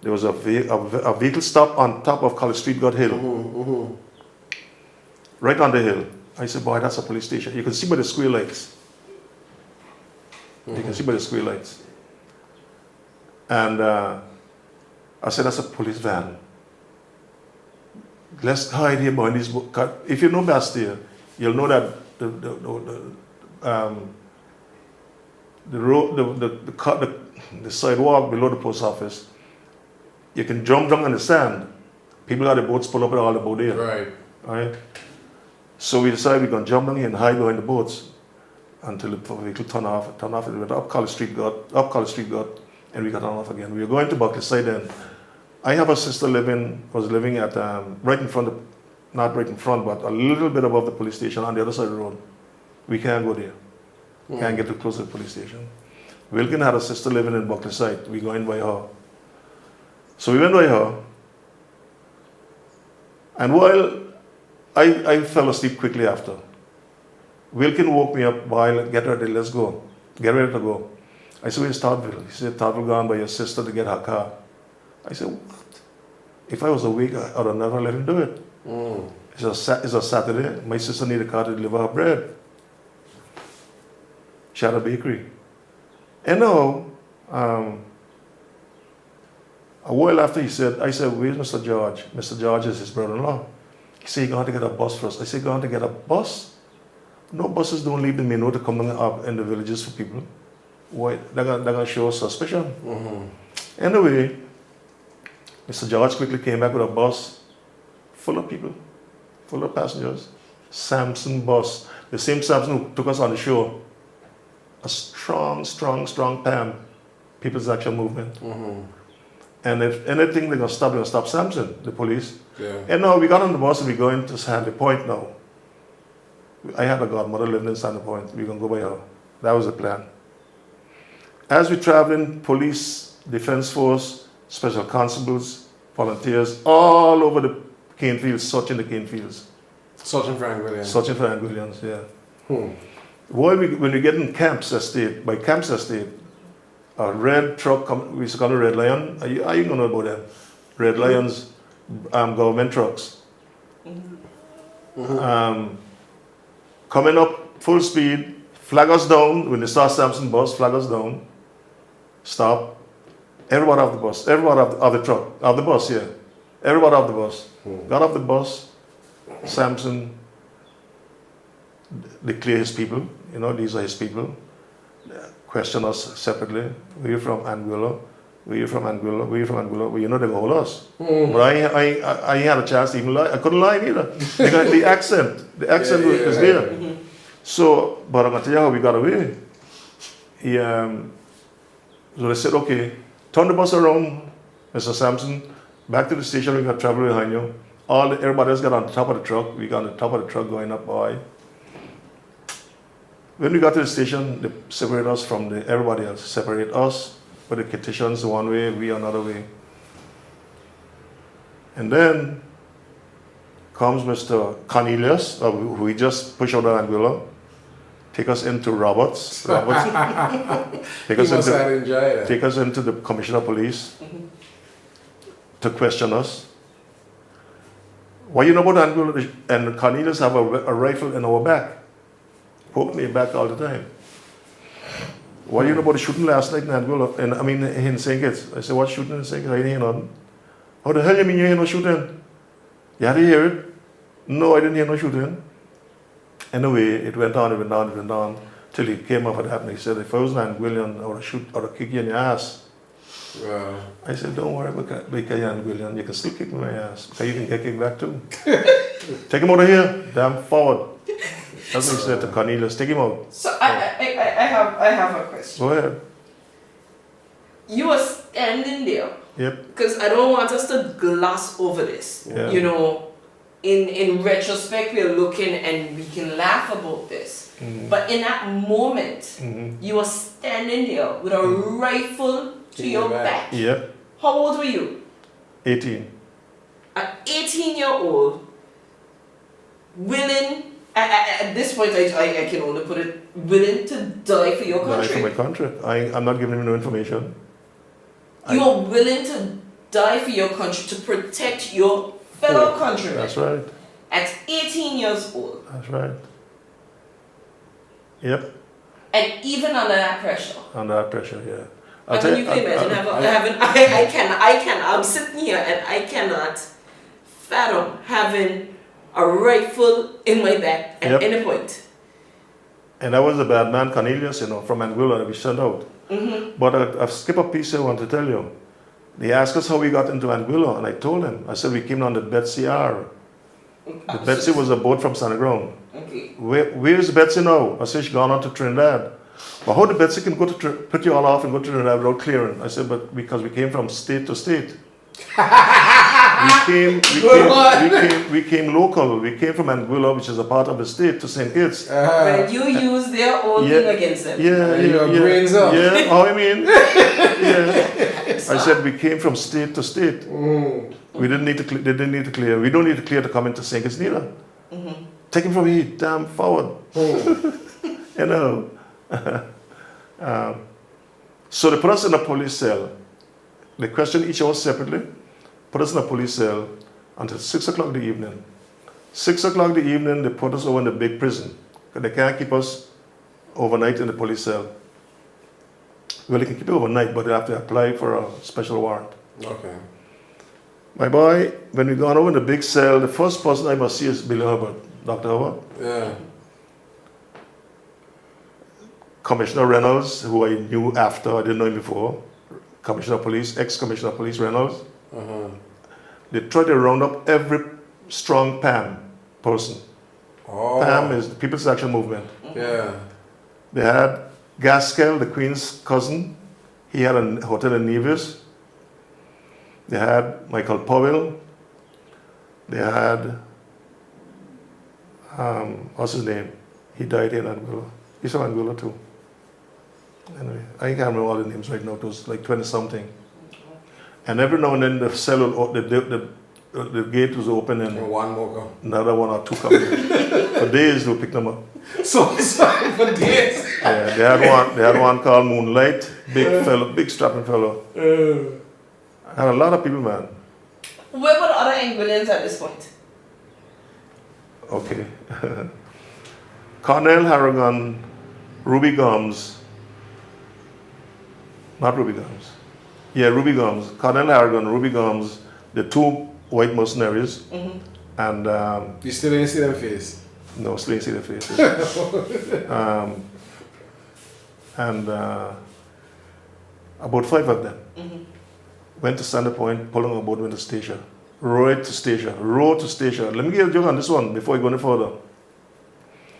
There was a vehicle stop on top of College Street God Hill. Right on the hill. I said, boy, that's a police station. You can see by the square lights. You can see by the square lights. And I said, that's a police van. Let's hide here behind this. If you know Bastille, you'll know that the sidewalk below the post office, you can jump down on the sand. People got the boats pull up and all the boat there. Right? So we decided we're going to jump down here and hide behind the boats until the vehicle turned off. It went up College Street, and we got on off again. We were going to Buckley side then. I have a sister was living at right in front not right in front, but a little bit above the police station on the other side of the road. We can't go there. Can't get too close to the police station. Wilkin had a sister living in Buckley side. We going by her. So we went by her. And while I fell asleep quickly after, Wilkin woke me up while, get ready, let's go. Get ready to go. I said, where's Toddville? He said, Toddville gone by your sister to get her car. I said, what? If I was awake, I would have never let him do it. It's a Saturday. My sister needed a car to deliver her bread. She had a bakery. And now, a while after I said, where's Mr. George? Mr. George is his brother-in-law. He said, you're going to get a bus for us. I said, going to get a bus? No, buses don't leave the main road to come up in the villages for people. Why? They're going to show suspicion. Anyway, Mr. George quickly came back with a bus full of people, full of passengers. Samson bus. The same Samson who took us on the show. A strong PAM, People's Action Movement. And if anything, they're going to stop Samson, the police. And now we got on the bus and we're going to Sandy Point now. I had a godmother living in Sandy Point. We're going to go by her. That was the plan. As we're traveling, police, defense force, special constables, volunteers, all over the cane fields, searching the cane fields. Searching for Hank Williams. Searching for Hank Williams, yeah. When we get in Camps Estate, by Camps Estate, a red truck, we used to call it Red Lion. Are you going to know about them? Red Lions, government trucks. Coming up full speed, flag us down. When they start Samson bus, flag us down. Stop. Everybody off the bus. Everybody off the truck. Off the bus, yeah. Everybody off the bus. Got off the bus. Samson declare his people. You know, these are his people. Question us separately. Where you from? Anguilla. Where you from? Anguilla. Where you from? Anguilla. Well, you know they're going to hold us. But I had a chance to even lie. I couldn't lie either. The accent was there. So, but I'm going to tell you how we got away. So they said, okay, turn the bus around, Mr. Sampson, back to the station, we got travel behind you. Everybody else got on the top of the truck. We got on the top of the truck going up by. When we got to the station, they separate us from everybody else. Separate us for the Kittians one way, we another way. And then comes Mr. Cornelius, who we just pushed out of Anguilla, take us into Roberts. Take us into the Commissioner of Police to question us. Why you know about Anguilla? And Cornelius have a rifle in our back. Poke me back all the time. Why do you know about the shooting last night in Anguilla? In St. Kitts. I said, what shooting in St. Kitts? I didn't hear nothing. How the hell you mean you hear no shooting? You had to hear it? No, I didn't hear no shooting. Anyway, it went on, till he came up with that and he said, if I was in Anguilla, I would shoot or kick you in your ass. Wow. I said, don't worry about Anguilla, you can still kick me in my ass, because you can get kicked back too. Take him out of here, damn forward. That's what he said to Cornelius, take him out. So I have a question. Go ahead. You were standing there. Yep. Because I don't want us to gloss over this. Yeah. You know, in retrospect, we're looking and we can laugh about this. But in that moment, you were standing there with a rifle to your back. Yep. How old were you? 18. An 18-year-old willing, at this point I can only put it, willing to die for your Die country. for my country. I'm not giving him no information. You are willing to die for your country, to protect your fellow countrymen. That's right. At 18 years old. That's right. Yep. And even under that pressure. Under that pressure, yeah. I mean, you can imagine I'm sitting here and I cannot fathom having a rifle in my back at Yep. any point. And I was a bad man, Cornelius, from Anguilla that we sent out. But I've skipped a piece I want to tell you. They asked us how we got into Anguilla, and I told them. I said we came on the Betsy R. The Betsy was a boat from Santa Ground. Okay. Where's Betsy now? I said she gone on to Trinidad. But how the Betsy can go to put you all off and go to Trinidad without clearing? I said, but because we came from state to state. we came local. We came from Anguilla, which is a part of the state, to St. Kitts. But you use their own thing against them. Your brains up. Yeah, oh, I mean, yeah. I said we came from state to state. We didn't need to. They didn't need to clear. We don't need to clear to come into St. Kitts neither. Take him from here, damn forward. You know. So they put us in a police cell. They questioned each of us separately. Put us in a police cell until 6 o'clock in the evening. 6 o'clock in the evening, they put us over in the big prison. They can't keep us overnight in the police cell. Well, they can keep it overnight, but they have to apply for a special warrant. Okay. My boy, when we gone over in the big cell, the first person I must see is Billy Hubbard, Dr. Hubbard. Yeah. Commissioner Reynolds, who I knew after, I didn't know him before. Commissioner of Police, ex-Commissioner of Police Reynolds. They tried to round up every strong PAM person. Oh. PAM is the People's Action Movement. Yeah. They had Gaskell, the Queen's cousin. He had a hotel in Nevis. They had Michael Powell. They had, what's his name? He died in Anguilla. He's from Anguilla too. Anyway, I can't remember all the names right now. It was like 20-something. And every now and then the cell, the gate was open and one more come. another one or two coming. For days they'll pick them up. So sorry for this. Yeah, they had one called Moonlight, big fellow, big strapping fellow. Had a lot of people, man. Where were the other Anguillians at this point? Okay. Cornell Harrigan, Ruby Gums, not Ruby Gums. Yeah, Ruby Gums. Cornell Harrigan, Ruby Gums, the two white mercenaries. And You still didn't see them face? no, still didn't see their faces. And about 5 of them went to Center Point, pulling a boat, went to station. Rowed to station. Let me get a joke on this one before we go any further.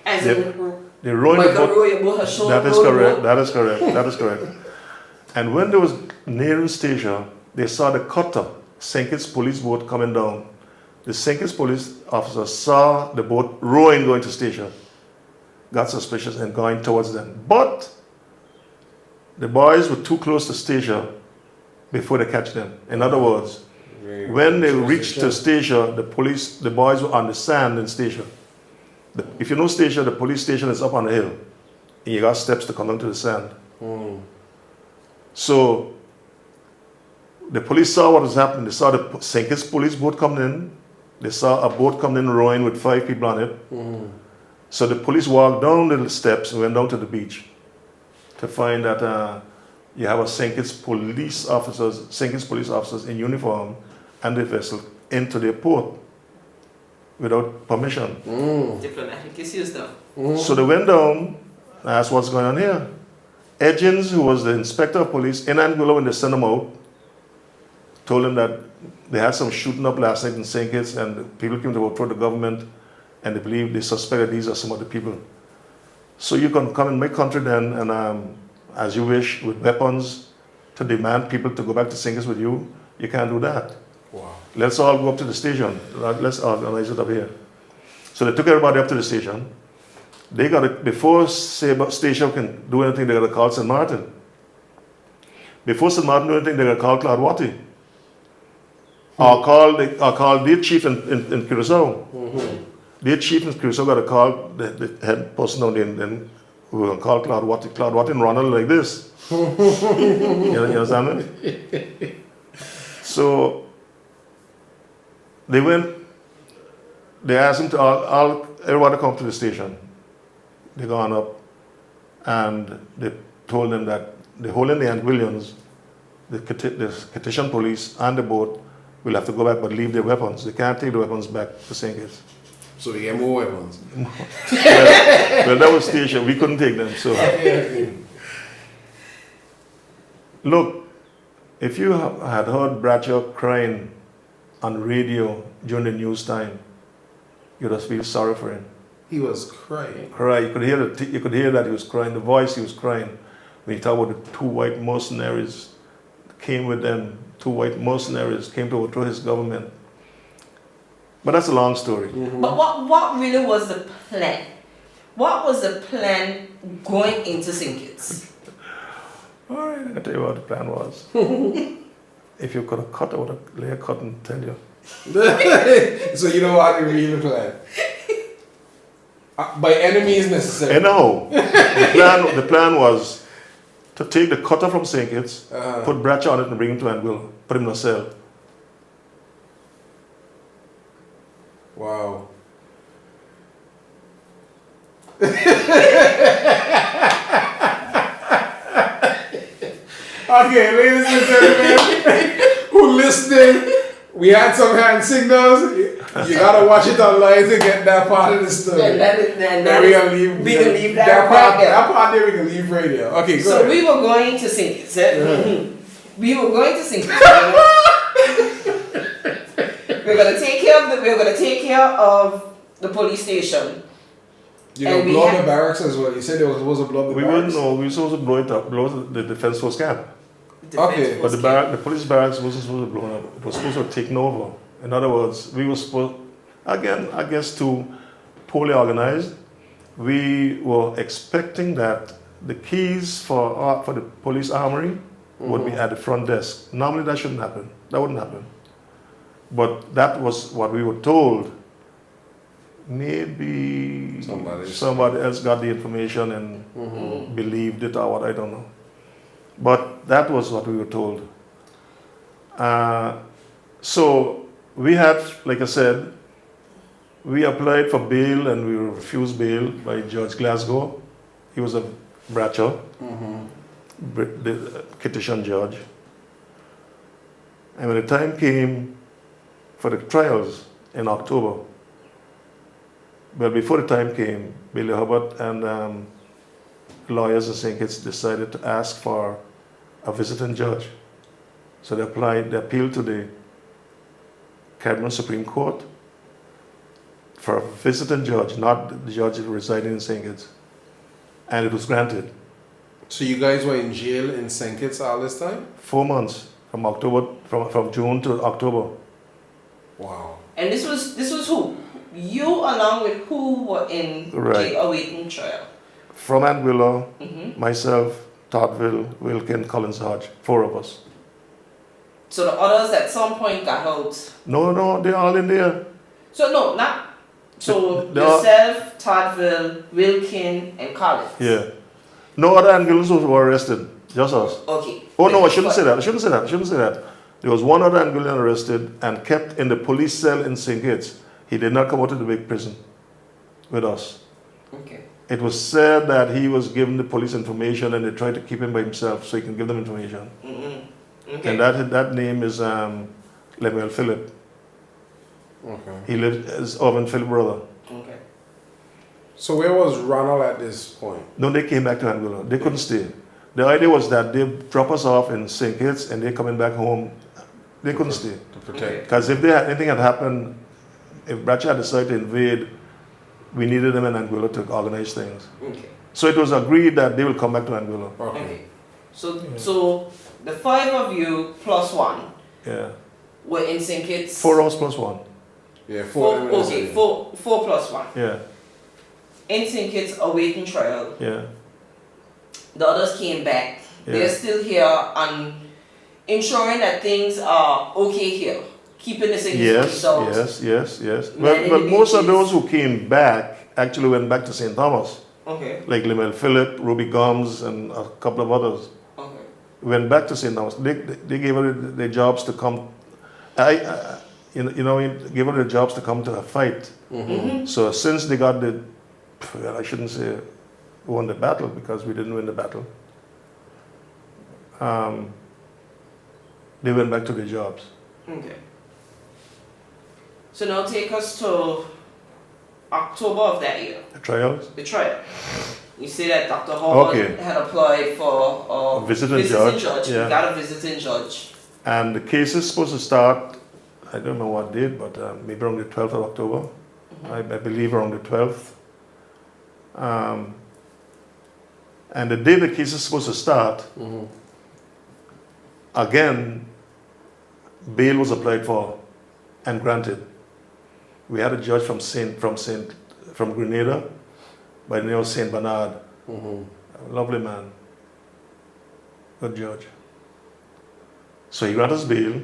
As They- in, They rowed the Michael boat. Roy Abu Hashim. That is correct. That is correct. That is correct. And when they was nearing station, they saw the cutter, St. Kitts police boat coming down. The St. Kitts police officer saw the boat rowing going to station, got suspicious and going towards them. But the boys were too close to station before they catch them. In other words, when they reached the station, the boys were on the sand in station. If you know station, the police station is up on the hill. And you got steps to come down to the sand. So the police saw what was happening. They saw the St. Kitts police boat coming in. They saw a boat coming in rowing with 5 people on it. So the police walked down the steps and went down to the beach to find that you have a St. Kitts police officers in uniform and the vessel into their port without permission. Diplomatic issues though. So they went down and asked what's going on here. Edgins, who was the inspector of police in Anguilla when they sent him out, told him that they had some shooting up last night in St. Kitts and people came to vote for the government and they suspected these are some of the people. So you can come in my country then and as you wish with weapons to demand people to go back to St. Kitts with you. You can't do that. Wow. Let's all go up to the station. Let's organize it up here. So they took everybody up to the station. They got it before station can do anything. They got to call St. Martin. Before St. Martin do anything, they got to call Cloudwater. Or call their chief in Curacao. Their chief in Curacao got to call the head person down there, and then we will call Cloudwater. Cloudwater and Ronald like this. You understand me? So they went. They asked him to everybody come to the station. They gone up, and they told them that the whole in the Aunt Williams, the Kittitian police and the boat will have to go back but leave their weapons. They can't take the weapons back to St. Kitts. So they get more weapons. Well, that was station. We couldn't take them. So look, if you had heard Bradshaw crying on radio during the news time, you'd just feel sorry for him. He was crying. Cry. You could hear that he was crying. The voice he was crying. When he talked about the 2 white mercenaries came with them. 2 white mercenaries came to overthrow his government. But that's a long story. But what really was the plan? What was the plan going into St. Kitts? All right, I'll tell you what the plan was. If you could have cut, I would have lay a cut and tell you. So you know what the real plan? By any means necessary. No, the plan was to take the cutter from St. Kitts, put Bradshaw on it and bring him to Anguilla, put him in a cell. Wow. Okay, ladies and gentlemen who listening, we had some hand signals. You gotta watch it online to get that part of the story. Then we can leave that part there. That part there we can leave radio. Okay, go So ahead. we were going to St. Kitts. We were going to St. Kitts. We're gonna take care of the police station. You know, and we blow up had- the barracks as well. You said there was supposed to blow up the We wouldn't barracks. know. We were supposed to blow it up, blow the defense force camp. Okay. But the police barracks wasn't supposed to blow up. It was supposed to have taken over. In other words, we were supposed, again, I guess too poorly organized. We were expecting that the keys for the police armory would be at the front desk. Normally that shouldn't happen. That wouldn't happen. But that was what we were told. Maybe somebody else got the information and believed it or what, I don't know. But that was what we were told. So we had, like I said, we applied for bail and we were refused bail by Judge Glasgow. He was a Bradshaw, the Kittitian judge. And when the time came for the trials in October, well, before the time came, Billy Hubbard and lawyers in St. Kitts decided to ask for a visiting judge. So they appealed to the Cameron Supreme Court for a visiting judge, not the judge residing in St. Kitts. And it was granted. So you guys were in jail in St. Kitts all this time? 4 months, from June to October. Wow. And this was who? You along with who were in Right. jail awaiting trial? From Anguilla, myself, Toddville, Wilkin, Collins Hodge, 4 of us. So the others at some point got out. No, they're all in there. So no, not so They are- yourself, Toddville, Wilkin, and Collins. Yeah. No other Angulans were arrested, just us. Okay. Oh no, I shouldn't say that. There was one other Anguillan arrested and kept in the police cell in St. Kitts. He did not come out to the big prison with us. Okay. It was said that he was giving the police information and they tried to keep him by himself so he can give them information. Okay. And that name is Lemuel Philip. Okay. He lives as Irvin Philip brother. Okay. So where was Ronald at this point? No, they came back to Anguilla. They couldn't stay. The idea was that they drop us off in St. Kitts and they're coming back home. They couldn't stay. To protect. Because if anything had happened, if Bradshaw had decided to invade, we needed them in Anguilla to organize things. Okay. So it was agreed that they will come back to Anguilla. Okay. Okay. So the 5 of you plus 1, Yeah. were in St. Kitts. 4 hours plus 1. Yeah, Four, 4 minutes. okay, four plus 1. Yeah, In St. Kitts awaiting trial. yeah. The others came back. They're Yeah. still here and ensuring that things are okay here. Keeping the St. Kitts Yes, yes. Many Well, most of beaches. those who came back actually went back to St. Thomas, Okay, like Limel Phillip, Ruby Gums, and a couple of others. okay. Went back to St. Thomas. They gave her the jobs to come. Gave her the jobs to come to a fight. Mm-hmm. So since they got I shouldn't say won the battle because we didn't win the battle. They went back to their jobs. Okay. So now take us to October of that year, The trials. the trial. You say that Dr. Howard Okay. had applied for A visiting judge, yeah. We got a visiting judge. And the case is supposed to start, I don't know what date, but maybe around the 12th of October. I believe around the 12th. And the day the case is supposed to start, again, bail was applied for and granted. We had a judge from Grenada by the name of Saint Bernard. A lovely man, good judge. So he granted us bail,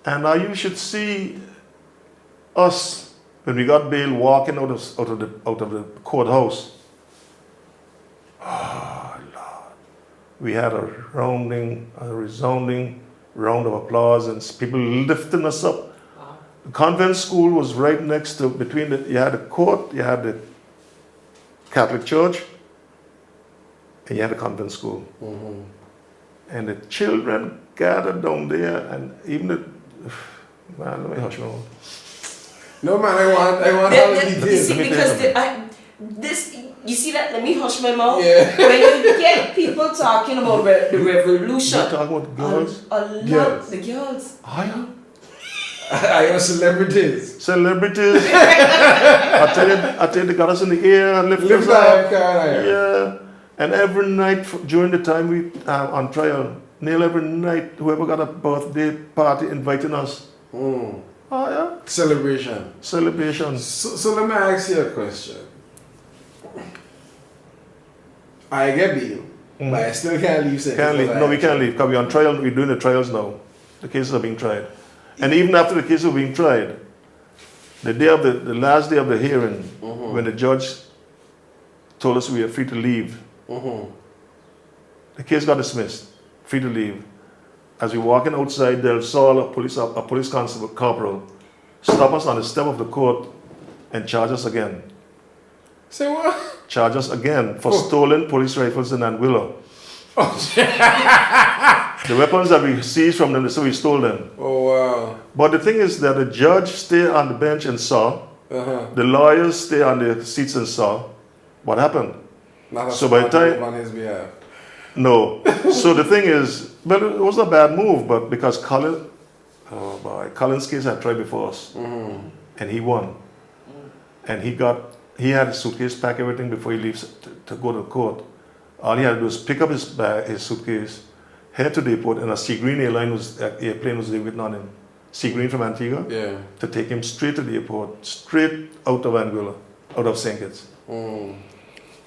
and now you should see us when we got bail walking out of the courthouse. Oh Lord, we had a resounding round of applause and people lifting us up. Wow. The convent school was right next to you had the court, you had the Catholic church, and you had the convent school. And the children gathered down there, and even man, let me hush now. No man, I want all the You details. see, because you see that? Let me hush my mouth. Yeah. When you get people talking about the revolution, You're talking about girls? a lot Girls. the girls. Oh, yeah. I am celebrities. Celebrities. I tell you, they got us in the air, lift Lift us that up. car. Yeah. And every night during the time we on trial, nearly every night, whoever got a birthday party inviting us. Oh yeah. Celebration. Celebrations. So let me ask you a question. I get bail, but I still can't leave. Can't leave. No, we can't leave because we're on trial. We're doing the trials now. The cases are being tried. And even after the cases are being tried, the day of the last day of the hearing, when the judge told us we are free to leave, the case got dismissed. Free to leave. As we walking outside, Del Sol, a police constable, corporal, stop us on the step of the court and charge us again. Say what? Charge us again for stolen police rifles in Anguilla. The weapons that we seized from them, so we stole them. Oh wow. But the thing is that the judge stayed on the bench and saw. The lawyers stay on the seats and saw what happened. Not a So by the smart time- move on his behalf. No. So the thing is, well, it wasn't a bad move, but because Colin's case had tried before us, and he won, and he had his suitcase, pack everything before he leaves to go to court. All he had to do was pick up his bag, his suitcase, head to the airport, and a Sea Green airplane was there waiting on him. Sea Green from Antigua, Yeah. to take him straight to the airport, straight out of Anguilla, out of St. Kitts.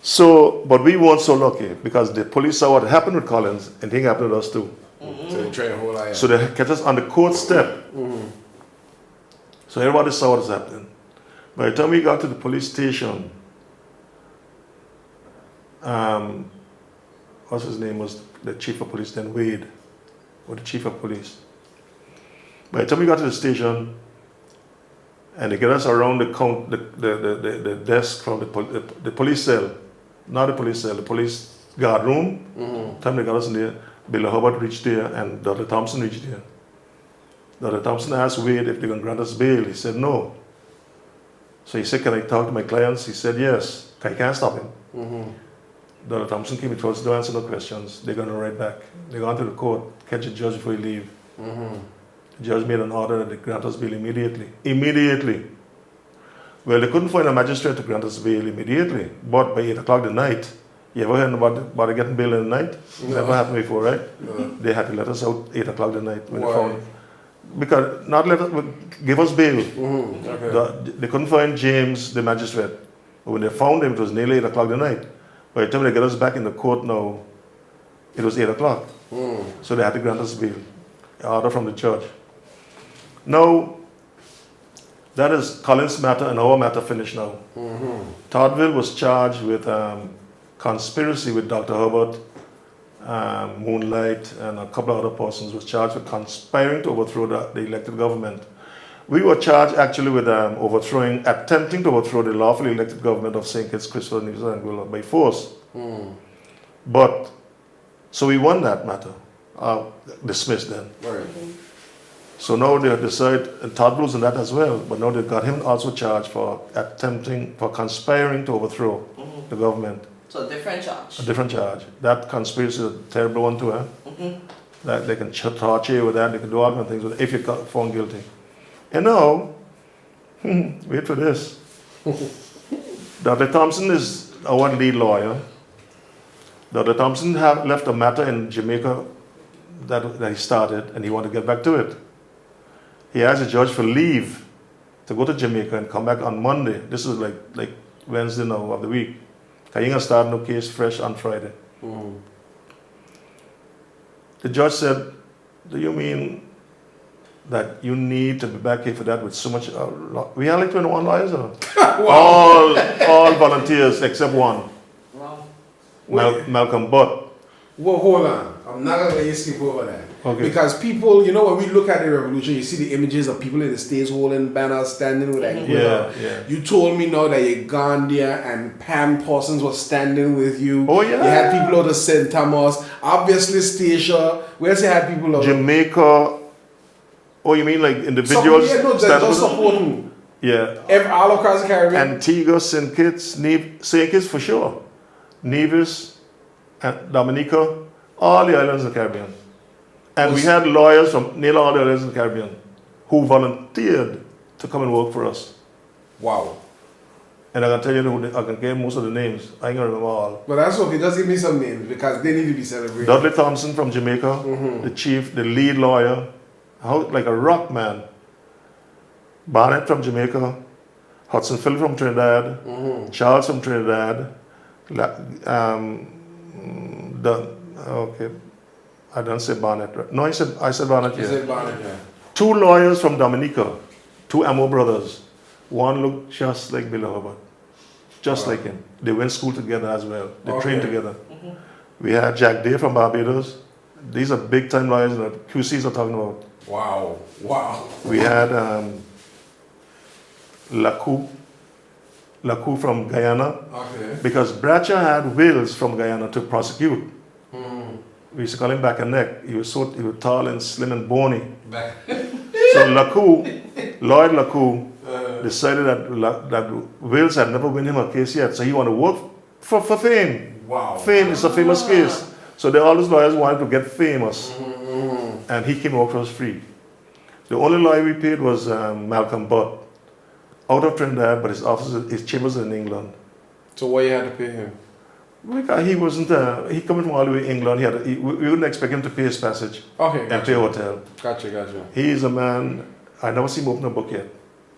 So, but we weren't so lucky because the police saw what happened with Collins and things happened with us too. So they try to hold on. So they catch us on the court step. So everybody saw what was happening. By the time we got to the police station, what's his name was the chief of police then, Wade, or the chief of police. By the time we got to the station, and they get us around the desk from the police cell, not the police cell, the police guard room. Time they got us in there, Billy Hubbard reached there and Dr. Thompson reached there. Dr. Thompson asked Wade if they're going to grant us bail. He said no. So he said, can I talk to my clients? He said yes. I can't stop him. Dr. Thompson came to us, don't answer no questions. They're going to write back. They're going to the court, catch the judge before he leave. The judge made an order that they grant us bail immediately. Immediately. Well, they couldn't find a magistrate to grant us bail immediately. But by 8 o'clock at night, you ever heard about getting bail in the night? No. Never happened before, right? No. They had to let us out 8 o'clock at night when they Why? found because not let us, give us bail. Okay. They couldn't find James, the magistrate. But when they found him, it was nearly 8 o'clock at night. By the time they get us back in the court now, it was 8 o'clock. So they had to grant us bail, order from the judge. Now, that is Collins' matter and our matter finished now. Toddville was charged with conspiracy with Dr. Herbert, Moonlight, and a couple of other persons was charged with conspiring to overthrow the elected government. We were charged actually with attempting to overthrow the lawfully elected government of St. Kitts, Christopher, Nevis, and Anguilla by force. But, so we won that matter, dismissed then. Right. So now they decide, and Toddville was in that as well, but now they got him also charged for conspiring to overthrow the government. So a different charge. A different charge. That conspiracy is a terrible one too, eh? That they can torture you with that, they can do all kinds of things with it if you're found guilty. And now, wait for this. Dr. Thompson is our lead lawyer. Dr. Thompson left a matter in Jamaica that he started, and he wanted to get back to it. He asked the judge for leave to go to Jamaica and come back on Monday. This is like Wednesday now of the week. He's going to start no case fresh on Friday. The judge said, do you mean that you need to be back here for that with so much... we had like 21 lawyers. All volunteers except one. Wow. Malcolm Butt. Well, hold on. I'm not going to let you skip over that. Okay. Because people, when we look at the revolution, you see the images of people in the States holding banners, standing with Anguilla. Yeah. You told me now that you gone there and Pam Parsons was standing with you. Oh, yeah. You had people out of St. Thomas. Obviously, Stacia. Where's you had people out? Jamaica. Oh, you mean like individuals? Just supporting. Yeah. All across the Caribbean. Antigua, St. Kitts, St. Kitts for sure. Nevis, Dominica, all the islands of the Caribbean. And we had lawyers from nearly all the islands of the Caribbean who volunteered to come and work for us. Wow. And I can tell you, I can get most of the names. I ain't gonna remember all. But that's okay. Just give me some names because they need to be celebrated. Dudley Thompson from Jamaica, the chief, the lead lawyer, like a rock man. Barnett from Jamaica, Hudson Phil from Trinidad, Charles from Trinidad, I don't say Barnett. Right? No, I said Barnett. You said Barnett, yeah. 2 lawyers from Dominica, 2 Amo brothers. One looked just like Bill Herbert, just like him. They went to school together as well. They trained together. We had Jack Day from Barbados. These are big time lawyers that QCs are talking about. Wow. We had Lacou from Guyana, because Bradshaw had wills from Guyana to prosecute. We used to call him back and neck. He was tall and slim and bony. So Lloyd Lacou, decided that Wills had never won him a case yet, so he wanted to work for fame. Wow. Fame is a famous case. So all those lawyers wanted to get famous. And he came out for us free. The only lawyer we paid was Malcolm Butt, out of Trinidad, but his chambers in England. So what you had to pay him? Because he wasn't, he coming from all the way England, we wouldn't expect him to pay his passage and pay hotel. Gotcha. He is a man, I never seen him open a book yet.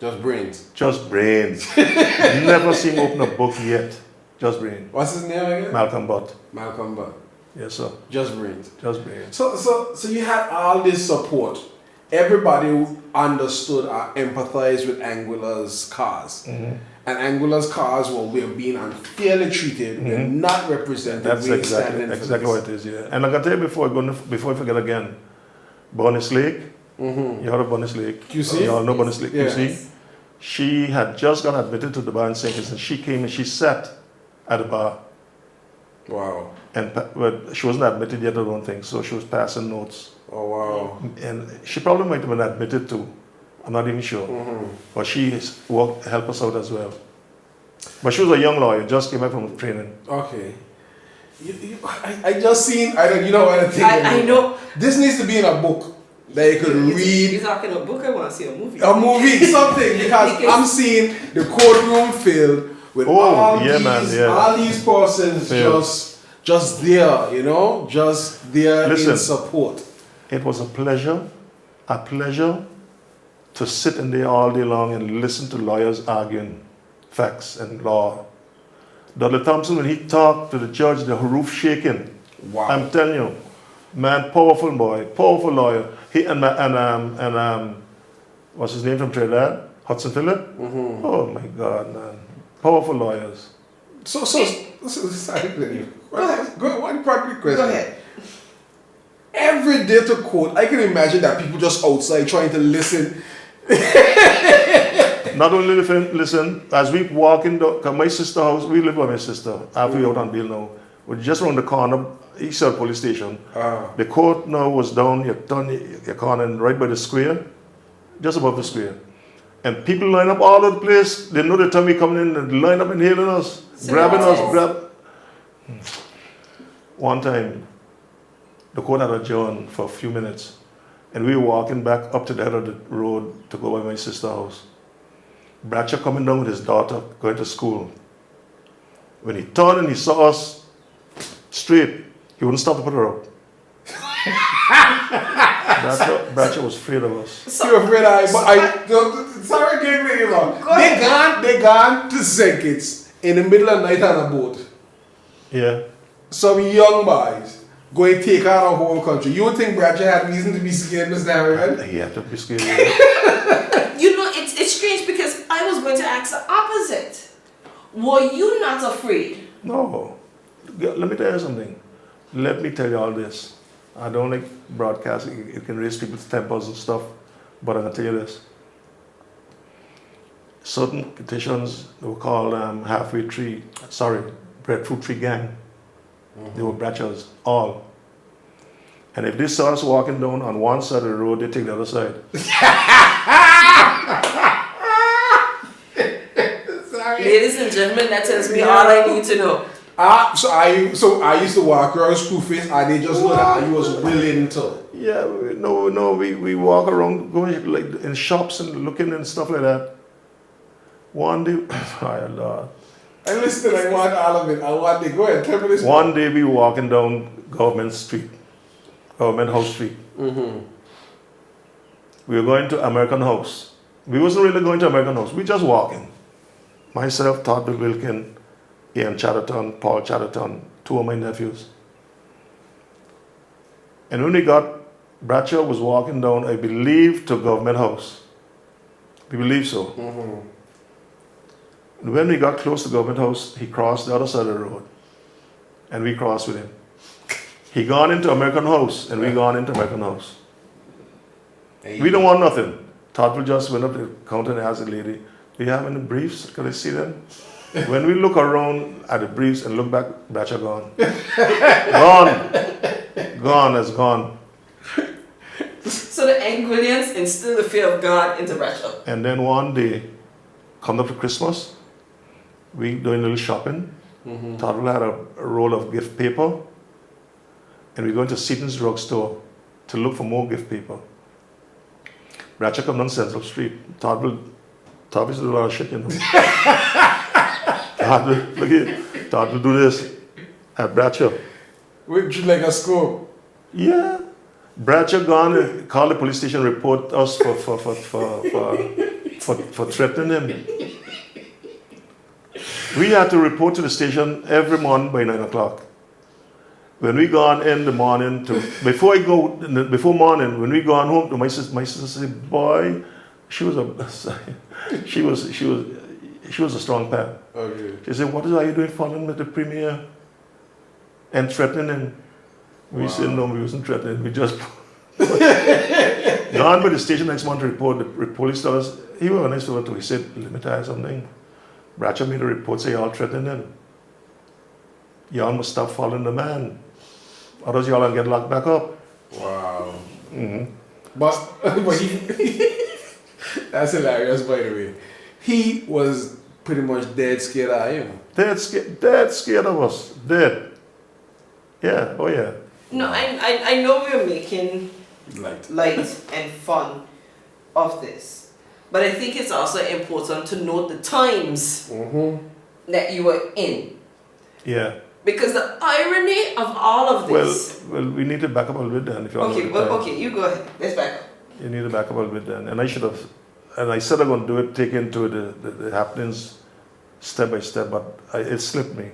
Just brains. Just brains. Never seen him open a book yet. Just brains. What's his name again? Malcolm Butt. Malcolm Butt. Yes, sir. Just brains. Just brains. So you had all this support. Everybody understood or empathized with Anguilla's cause. And Anguilla's cause we're being unfairly treated, we're not represented. That's exactly what it is, yeah. And I can tell you before I forget again, Bonnis Lake, you heard of Bonnis Lake? QC? You all know Bonnis Lake, Yes. QC? She had just got admitted to the bar in St. Kitts, and she came and she sat at the bar. Wow. But she wasn't admitted yet, I don't think, so she was passing notes. Oh, wow. And she probably might have been admitted too. I'm not even sure. But she helped us out as well. But she was a young lawyer, just came back from training. Okay. I just seen, I know. This needs to be in a book that you could read. You're talking a book, I want to see a movie. A movie, something, because I'm seeing the courtroom filled with all these persons just there, just there in support. It was a pleasure a pleasure to sit in there all day long and listen to lawyers arguing facts and law. Dudley Thompson, when he talked to the judge, the roof shaking. Wow. I'm telling you, man, powerful boy, powerful lawyer. He and what's his name from Trinidad? Hudson Phillip? Oh my God, man. Powerful lawyers. So sorry, go one quick question. Go ahead. Every day to court, I can imagine that people just outside trying to listen. Not only listen, as we walk in my sister's house, we live with my sister, after we out on bail now. We're just around the corner, East Side Police Station. The court now was down, you turn your corner right by the square, just above the square. And people line up all over the place. They know the time we coming in and line up and hailing us, grabbing us, One time, the court had adjourned for a few minutes, and we were walking back up to the head of the road to go by my sister's house. Bradshaw coming down with his daughter going to school. When he turned and he saw us straight, he wouldn't stop to put her out. Bradshaw was afraid of us. You're afraid sorry, get me wrong. They gone to Zenkits in the middle of the night on a boat. Yeah. Some young boys going to take out the whole country. You would think Bradshaw had reason to be scared, Mr. Harrigan? He had to be scared. You know, it's strange because I was going to ask the opposite. Were you not afraid? No. Let me tell you something. Let me tell you all this. I don't like broadcasting. It can raise people's tempers and stuff. But I'm going to tell you this. Certain petitions, they were called Breadfruit Tree Gang. They were Bradshaw's, all. And if they saw us walking down on one side of the road, they take the other side. Sorry. Ladies and gentlemen, that tells me all I need to know. So I used to walk around Screwface and they just know that I was willing to. Yeah, we walk around going like in shops and looking and stuff like that. One day, oh Lord. I listen, I want all of it. I want to go ahead, tell me this. One day we were walking down Government House Street. We were going to American House. We wasn't really going to American House. We just walking. Myself, Todd Bill Wilkin, Ian Chatterton, Paul Chatterton, two of my nephews. And when we got, Bradshaw was walking down, I believe, to Government House. We believe so. And when we got close to Government House, he crossed the other side of the road. And we crossed with him. He gone into American House, and we gone into American House. We don't want nothing. Todd just went up to the counter and asked the lady, do you have any briefs? Can I see them? When we look around at the briefs and look back, Bradshaw gone. Gone as gone. So the Anguillians instilled the fear of God into Bradshaw. And then one day, come up to Christmas, we doing a little shopping. Todd had a roll of gift paper. And we're going to Seaton's drugstore to look for more gift paper. Bradshaw come down Central Street. Todd will do a lot of shit, you know. Todd will do this at Bradshaw. With like a scope. Yeah. Bradshaw gone and called the police station, report us for threatening him. We had to report to the station every morning by 9 o'clock. When we gone in the morning before morning, when we gone home to my sister said, boy, she was a strong pal. Okay. She said, what are you doing following with the premier and threatening him? We said, no, we wasn't threatening. We just gone by the station next month to report. The police told us, he was a nice fellow too. He said, let me tell you something. Bradshaw made a report, say y'all threatening him. Y'all must stop following the man. Otherwise y'all will get locked back up. Wow. But he, that's hilarious, by the way. He was pretty much dead scared of him. Dead scared of us. Dead. Yeah, oh yeah. No, I know we're making Light. light and fun of this. But I think it's also important to note the times that you were in. Yeah. Because the irony of all of this. Well, we need to back up a little bit then. If you Okay, you go ahead. Let's back up. You need to back up a little bit then. And I should have, and I said I'm going to do it, take into the happenings step by step, but it slipped me.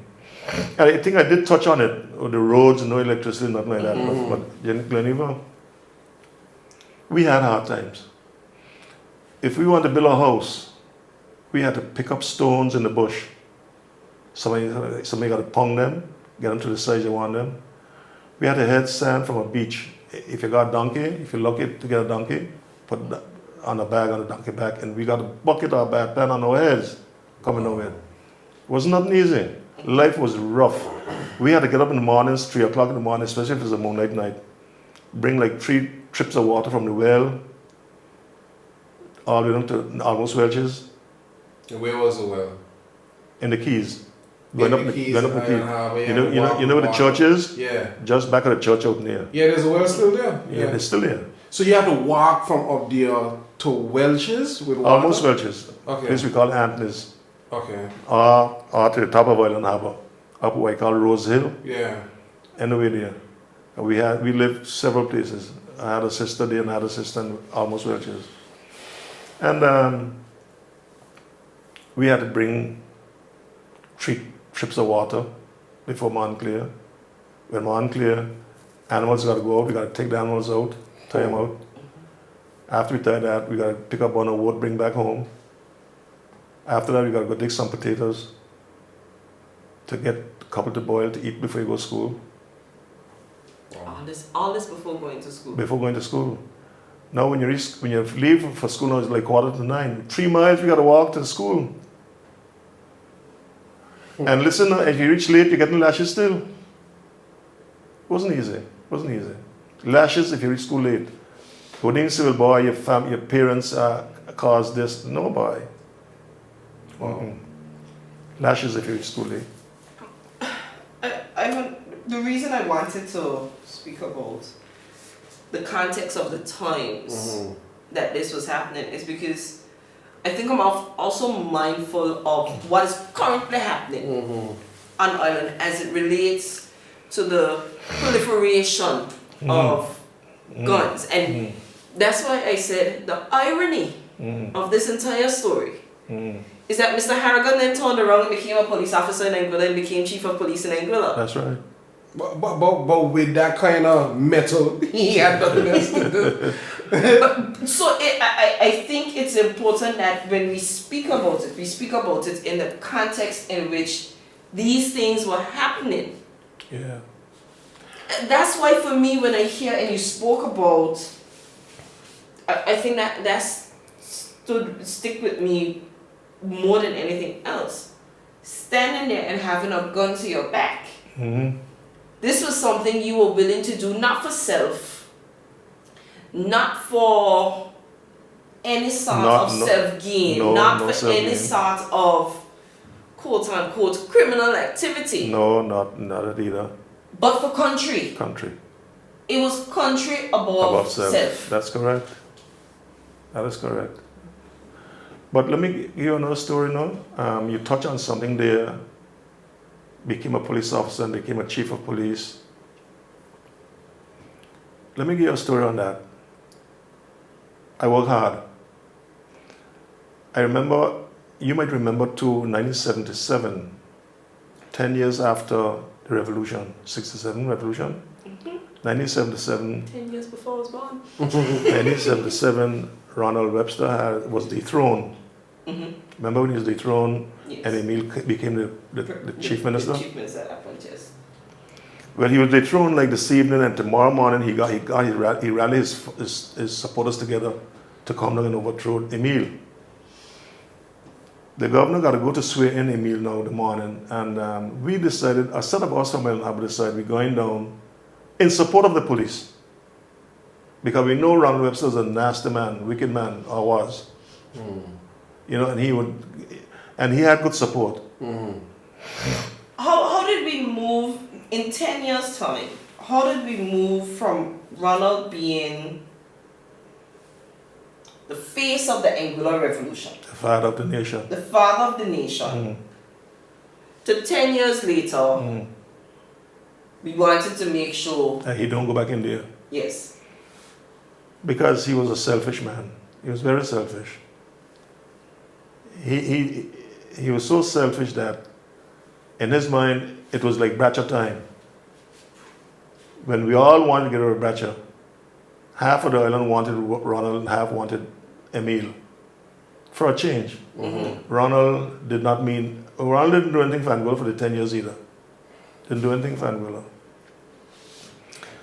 And I think I did touch on it, with the roads, no electricity, nothing like that. But Gleneva, we had hard times. If we wanted to build a house, we had to pick up stones in the bush. Somebody got to pong them, get them to the size you want them. We had to head sand from a beach. If you got a donkey, if you're lucky to get a donkey, put it on a bag on the donkey back, and we got a bucket or a bad pen on our heads coming over. It was nothing easy. Life was rough. We had to get up in the mornings, 3 o'clock in the morning, especially if it was a moonlight night. Bring like 3 trips of water from the well, all the way down to almost Welch's. And where was the well? In the Keys. Yeah, Going up the Keys. You know where the church is? Yeah. Just back of the church out there. Yeah, there's a well still there. Yeah, it's still there. So you have to walk from up there to Welch's with water? Almost Welch's. Okay. Place we call Anthony's. Okay. Or to the top of Island Harbour. Up what I call Rose Hill. Yeah. Anyway there. And we lived several places. I had a sister there and I had a sister in almost Welch's. And we had to bring 3 trips of water before Montclair. When Montclair, animals got to go out, we got to take the animals out, tie them out. After we tie that, we got to pick up on a wood, bring back home. After that, we got to go dig some potatoes to get a couple to boil to eat before you go to school. All this before going to school. Before going to school. Now when you leave for school now, it's like 8:45. 3 miles we got to walk to the school. And listen, if you reach late, you're getting lashes still. Wasn't easy. Lashes if you reach school late. Wouldn't even say, well, boy, your parents caused this. No, boy. Lashes if you reach school late. The reason I wanted to speak about the context of the times that this was happening is because I think I'm also mindful of what is currently happening on Ireland as it relates to the proliferation of guns. And that's why I said the irony of this entire story is that Mr. Harrigan then turned around and became a police officer in Anguilla and became chief of police in Anguilla. That's right. But with that kind of metal, he had nothing else to do. I think it's important that when we speak about it in the context in which these things were happening. Yeah. That's why for me, when I hear and you spoke about, I think that's stick with me more than anything else. Standing there and having a gun to your back. This was something you were willing to do, not for self, not for any sort of self-gain, not for any sort of quote-unquote criminal activity. No, not it either. But for country. It was country above self. That's correct. That is correct. But let me give you another story now. You touch on something there. Became a police officer and became a chief of police. Let me give you a story on that. I work hard. I remember, you might remember too, 1977, 10 years after the revolution, 67 revolution. 1977. 10 years before I was born. 1977, Ronald Webster was dethroned. Remember when he was dethroned? Yes. And Emil became the chief minister? The chief minister at that point, yes. Well, he was dethroned like this evening, and tomorrow morning he rallied his supporters together to come down and overthrow Emil. The governor got to go to swear in Emil now in the morning, and we decided, a set of us from Island Harbour decided we're going down in support of the police. Because we know Ronald Webster is a nasty man, wicked man, or was. You know, and he had good support. How did we move in 10 years' time? How did we move from Ronald being the face of the Anguilla Revolution, The father of the nation. To 10 years later, we wanted to make sure And he don't go back in there. yes. because he was a selfish man. He was very selfish. He was so selfish that in his mind it was like Bratcher time. When we all wanted to get rid of Bratcher, half of the island wanted Ronald and half wanted Emile. For a change. Ronald didn't do anything for Anguilla for the 10 years either. Didn't do anything for Anguilla.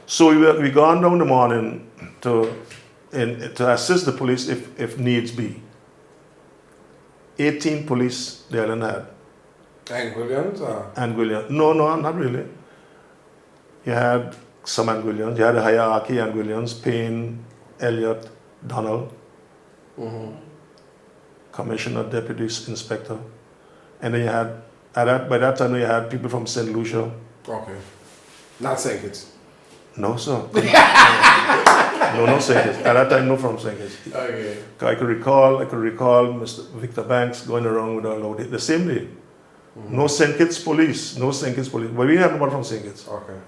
So we gone down the morning to assist the police if needs be. 18 police the island had. Anguillians? Anguillian. No, not really. You had some Anguillians. You had a hierarchy Anguillians, Payne, Elliott, Donald. Commissioner, deputy inspector. And then you had, by that time you had people from St. Lucia. Okay. Not St. Kitts. No, sir. no St. Kitts. At that time, no from St. Kitts. Okay. I could recall Mr. Victor Banks going around with a load the same day. No St. Kitts police. But we didn't have nobody from St. Kitts. Okay.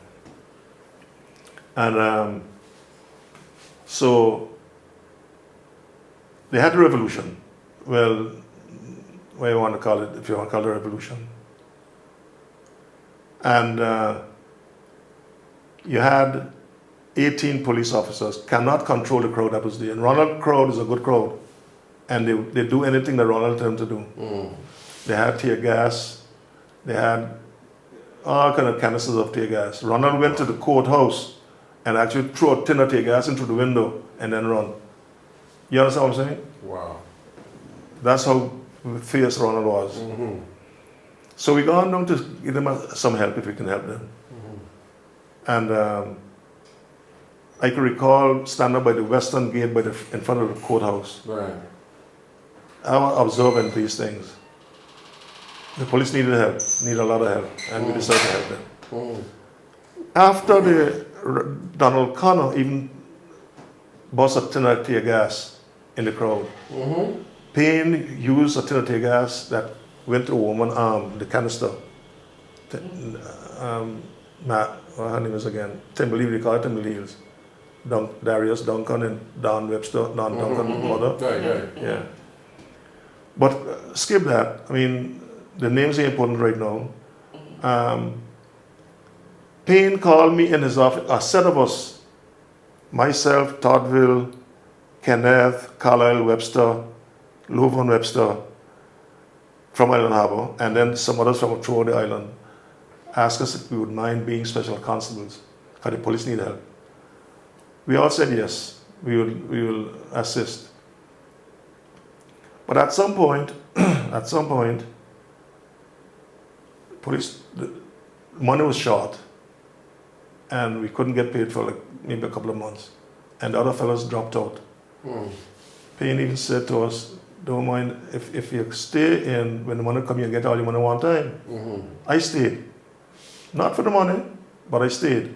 And so they had the revolution. Well, what you want to call it, if you want to call it a revolution. And you had 18 police officers, cannot control the crowd that was there. And Ronald crowd is a good crowd. And they do anything that Ronald told them to do. They had tear gas. They had all kind of canisters of tear gas. Ronald went to the courthouse and actually threw a tin of tear gas into the window and then run. You understand what I'm saying? Wow. That's how fierce Ronald was. So we gone down to give them some help if we can help them. And I can recall standing up by the western gate in front of the courthouse. Right. I was observing these things. The police needed help, needed a lot of help, and we decided to help them. After Donald Connor even bust a tin of tear gas in the crowd. Payne used a tin of tear gas that went through a woman's arm, the canister. Her name is again, Timberley, we call it Timberley. Darius Duncan and Don Webster, Don Duncan, mother. Right. Yeah. But skip that. I mean, the names are important right now. Payne called me in his office, a set of us, myself, Toddville, Kenneth, Carlisle Webster, Louvon Webster, from Island Harbor, and then some others from throughout the island, asked us if we would mind being special constables, because the police need help. We all said yes, we will assist. But at some point, police, the money was short, and we couldn't get paid for like maybe a couple of months, and the other fellows dropped out. Payne even said to us, don't mind if you stay in, when the money come, you get all your money one time. I stayed. Not for the money, but I stayed.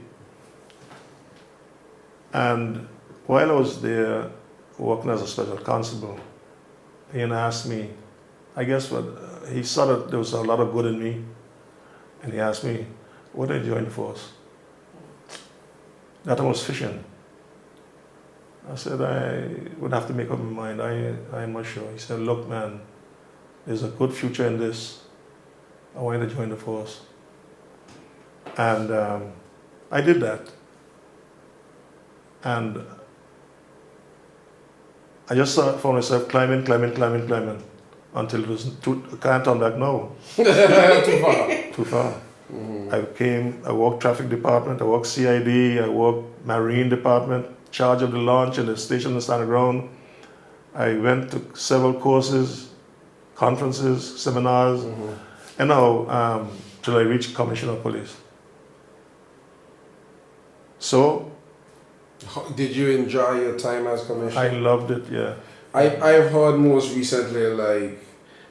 And while I was there working as a special constable, Payne asked me, I guess he saw that there was a lot of good in me, and he asked me, why did I join the force? That I was fishing. I said, I would have to make up my mind. I'm not sure. He said, look, man, there's a good future in this. I want you to join the force. And I did that. And I just found myself climbing, until it was I can't turn back now. Too far. I worked traffic department, I worked CID, I worked marine department, charge of the launch and the station and stand ground. I went to several courses, conferences, seminars, and now till I reached Commissioner of Police. So, did you enjoy your time as commissioner? I loved it, yeah. I've heard most recently, like,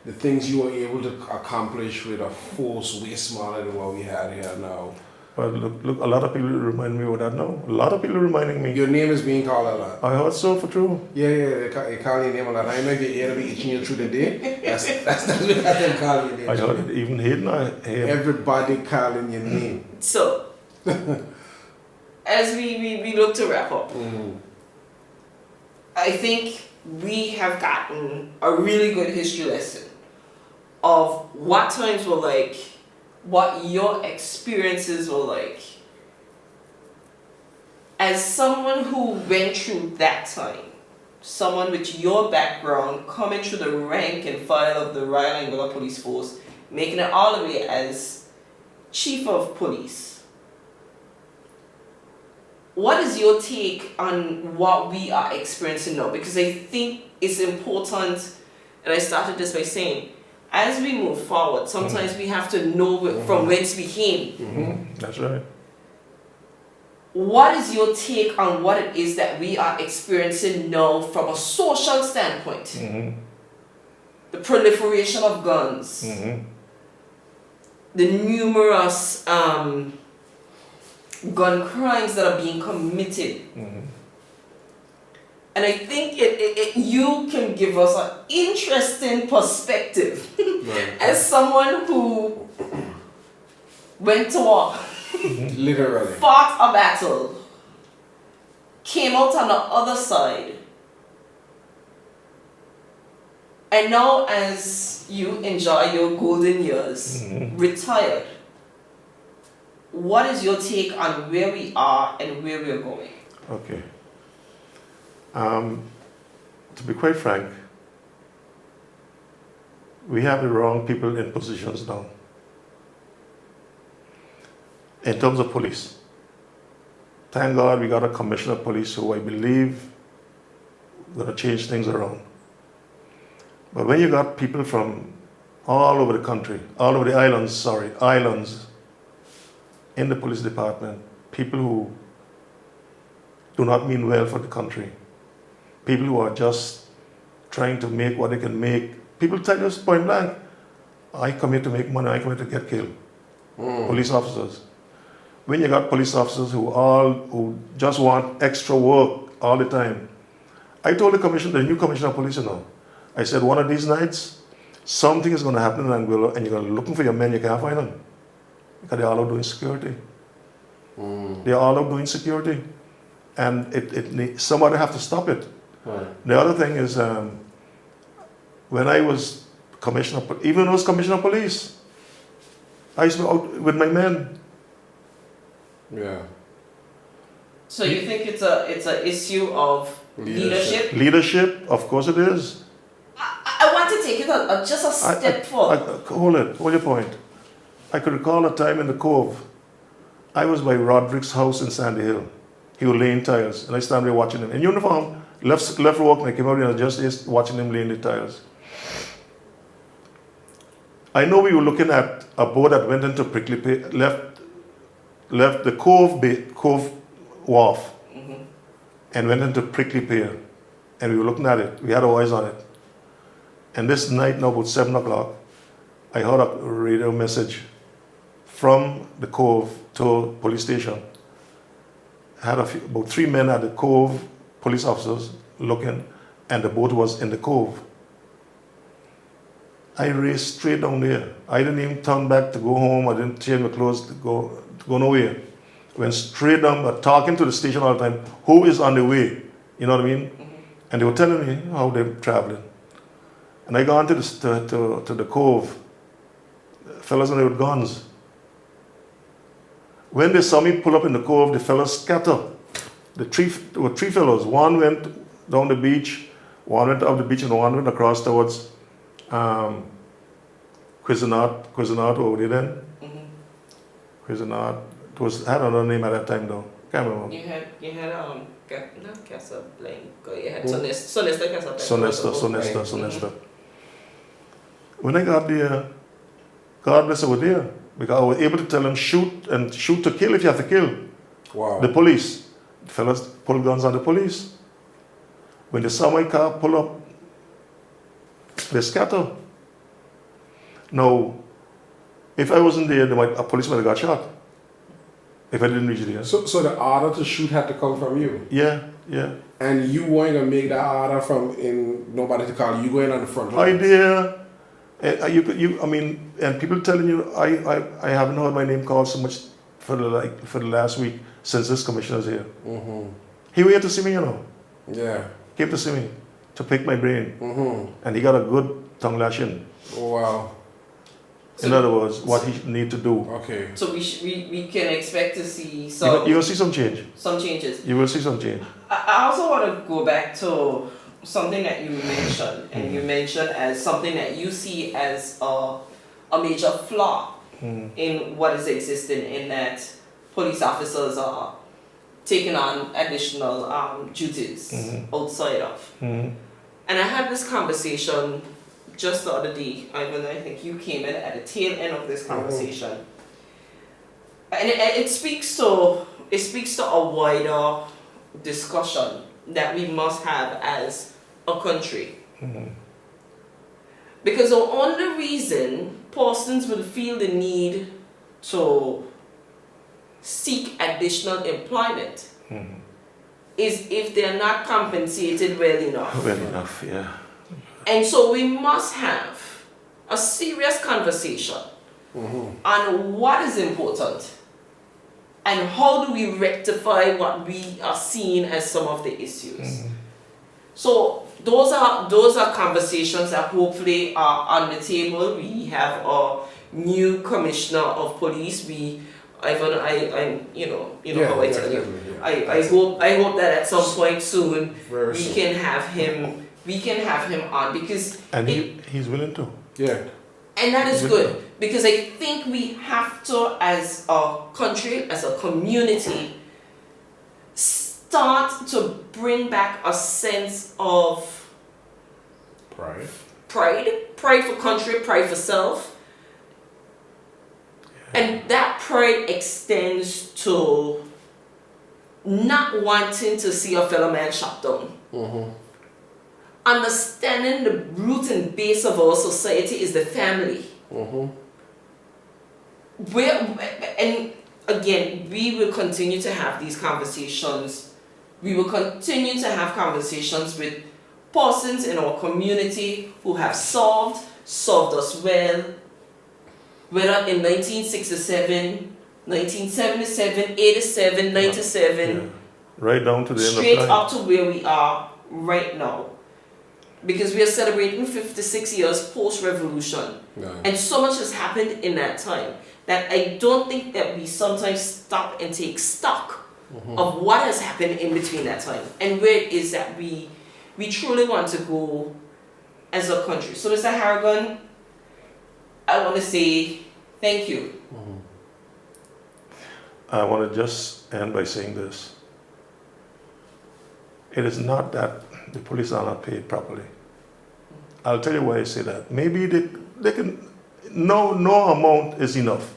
the things you were able to accomplish with a force way smaller than what we had here now. But look, a lot of people remind me of that now. A lot of people reminding me. Your name is being called a lot. I heard so for true. Yeah, they call your name a lot. I know if you're here to be itching you through the day, that's what them call your name. I heard it, even Hayden, everybody calling your name. So, as we look to wrap up, I think we have gotten a really good history lesson of what times were like, what your experiences were like. As someone who went through that time, someone with your background, coming through the rank and file of the Royal Angola Police Force, making it all the way as Chief of Police, what is your take on what we are experiencing now? Because I think it's important, and I started this by saying, as we move forward, sometimes we have to know from whence we came. That's right. What is your take on what it is that we are experiencing now from a social standpoint? The proliferation of guns, the numerous gun crimes that are being committed. And I think you can give us an interesting perspective as someone who went to war, Literally. fought a battle, came out on the other side, and now as you enjoy your golden years, retired, what is your take on where we are and where we're going? Okay. To be quite frank, we have the wrong people in positions now. In terms of police, thank God we got a commissioner of police who I believe is going to change things around. But when you got people from all over the country, all over the islands in the police department, people who do not mean well for the country, people who are just trying to make what they can make. People tell us point blank, I come here to make money, I come here to get killed. Police officers. When you got police officers who just want extra work all the time. I told the new commissioner of police, I said, one of these nights, something is going to happen in Angola and you're going to be looking for your men, you can't find them. Because they're all out doing security. They're all out doing security. And somebody have to stop it. Right. The other thing is, when I was commissioner, even when I was commissioner of police, I used to be out with my men. Yeah. So you think it's a issue of leadership? Leadership, of course it is. I want to take it just a step further. Hold your point. I could recall a time in the Cove. I was by Roderick's house in Sandy Hill. He was laying tiles, and I stand there watching him in uniform. Left work, and I came out and I just watching him laying the tiles. I know we were looking at a boat that went into Prickly Pear, left the Cove Wharf, and went into Prickly Pear, and we were looking at it. We had our eyes on it. And this night, now about 7 o'clock, I heard a radio message from the Cove to police station. I had about 3 men at the Cove, police officers looking, and the boat was in the Cove. I raced straight down there. I didn't even turn back to go home. I didn't change my clothes to go nowhere. Went straight down, but talking to the station all the time, who is on the way? You know what I mean? And they were telling me how they're traveling. And I got to the Cove, fellas on there with guns. When they saw me pull up in the Cove, the fellas scattered. There were 3 fellows. One went down the beach, one went up the beach, and one went across towards Cuisinart over there then. Cuisinart. It had another name at that time though. Can't remember. You had not Casablanca. You had Sonesta Casablanca. Sonesta. When I got there, God bless over there, because I was able to tell them shoot to kill if you have to kill. Wow. The police. The fellas pull guns on the police. When they saw my car pull up, they scatter. Now, if I wasn't there, a policeman would have got shot. If I didn't reach there. So the order to shoot had to come from you? Yeah. And you weren't going to make that order nobody to call you, going on the front line? Idea. And people telling you, I haven't heard my name called so much for the last week since this commissioner's here. He waited to see me, Yeah. came to see me to pick my brain. Mm-hmm. And he got a good tongue lashing. Oh, wow. In other words, what he need to do. Okay. So we can expect to see You will see some change. some changes. You will see some change. I also want to go back to something that you mentioned, and you mentioned as something that you see as a major flaw in what is existing, in that police officers are taking on additional duties outside of. And I had this conversation just the other day, Ivan. I think you came in at the tail end of this conversation, and it speaks to a wider discussion that we must have as a country. Because the only reason persons will feel the need to seek additional employment is if they are not compensated well enough. Well enough, yeah. And so we must have a serious conversation on what is important and how do we rectify what we are seeing as some of the issues. So those are conversations that hopefully are on the table. We have a new commissioner of police. I you know how I tell you. I hope that at some point soon we can have him on, because And he's willing to. Yeah. and that is good, because I think we have to, as a country, as a community, start to bring back a sense of pride for country, pride for self. And that pride extends to not wanting to see a fellow man shot down. Understanding the root and base of our society is the family. And again, we will continue to have these conversations. We will continue to have conversations with persons in our community who have served us well, whether in 1967, 1977, 87, 97, Yeah. Right down to the end straight of time. up to where we are right now. Because we are celebrating 56 years post-revolution. And so much has happened in that time that I don't think that we sometimes stop and take stock of what has happened in between that time and where it is that we truly want to go as a country. So Mr. Harrigan, I want to say thank you. I want to just end by saying this. It is not that the police are not paid properly. I'll tell you why I say that. Maybe they can, no amount is enough.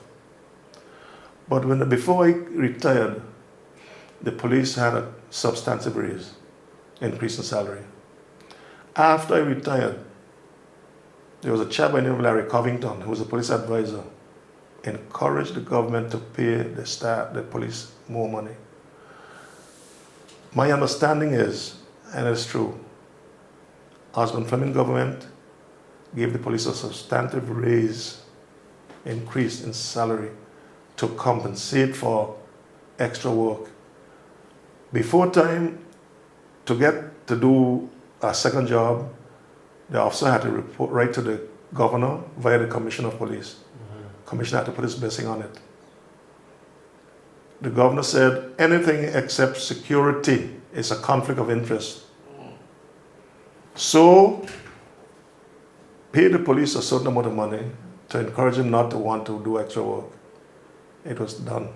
But before I retired, the police had a substantive raise, increase in salary. After I retired, there was a chap by the name of Larry Covington, who was a police advisor, encouraged the government to pay the staff, the police, more money. My understanding is, and it's true, Osborne Fleming government gave the police a substantive raise, increase in salary to compensate for extra work. Before time, to get to do a second job, the officer had to write to the governor via the commissioner of police. Commissioner had to put his blessing on it. The governor said anything except security is a conflict of interest. So, pay the police a certain amount of money to encourage them not to want to do extra work. It was done.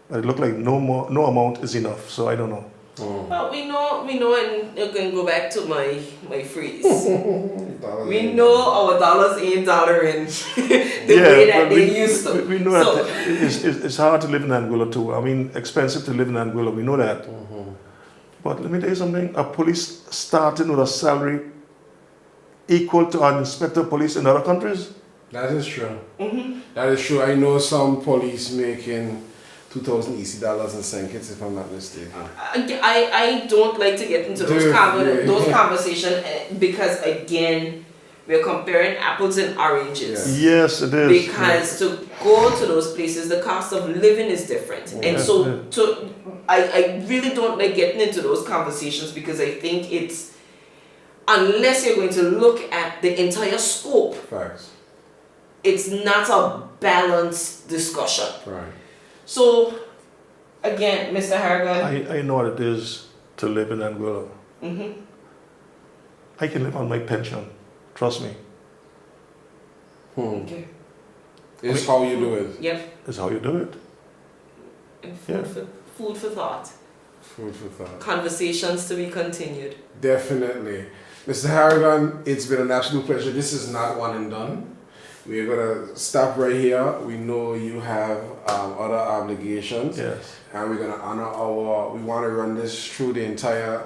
But it looked like no amount is enough, so I don't know. Well, we know, and you can go back to my phrase. We know our dollars ain't dollaring the way that they used to. We know that it's hard to live in Anguilla too. I mean, expensive to live in Anguilla, we know that. But let me tell you something, a police starting with a salary equal to an inspector of police in other countries? That is true. That is true. I know some police making 2,000 EC dollars in St. Kitts, if I'm not mistaken. I don't like to get into those conversations because, again, we're comparing apples and oranges. Yes, it is. Because to go to those places, the cost of living is different. And so I really don't like getting into those conversations because I think it's, unless you're going to look at the entire scope, Facts. it's not a balanced discussion. Right. So, again, Mr. Harrigan. I know what it is to live in Anguilla. Mm-hmm. I can live on my pension. Trust me. Okay. It's how you do it. Yep. It's how you do it. And Yeah. food for thought. Food for thought. Conversations to be continued. Definitely. Mr. Harrigan, it's been an absolute pleasure. This is not one and done. We're going to stop right here. We know you have other obligations. Yes. And we're going to honor we want to run this through the entire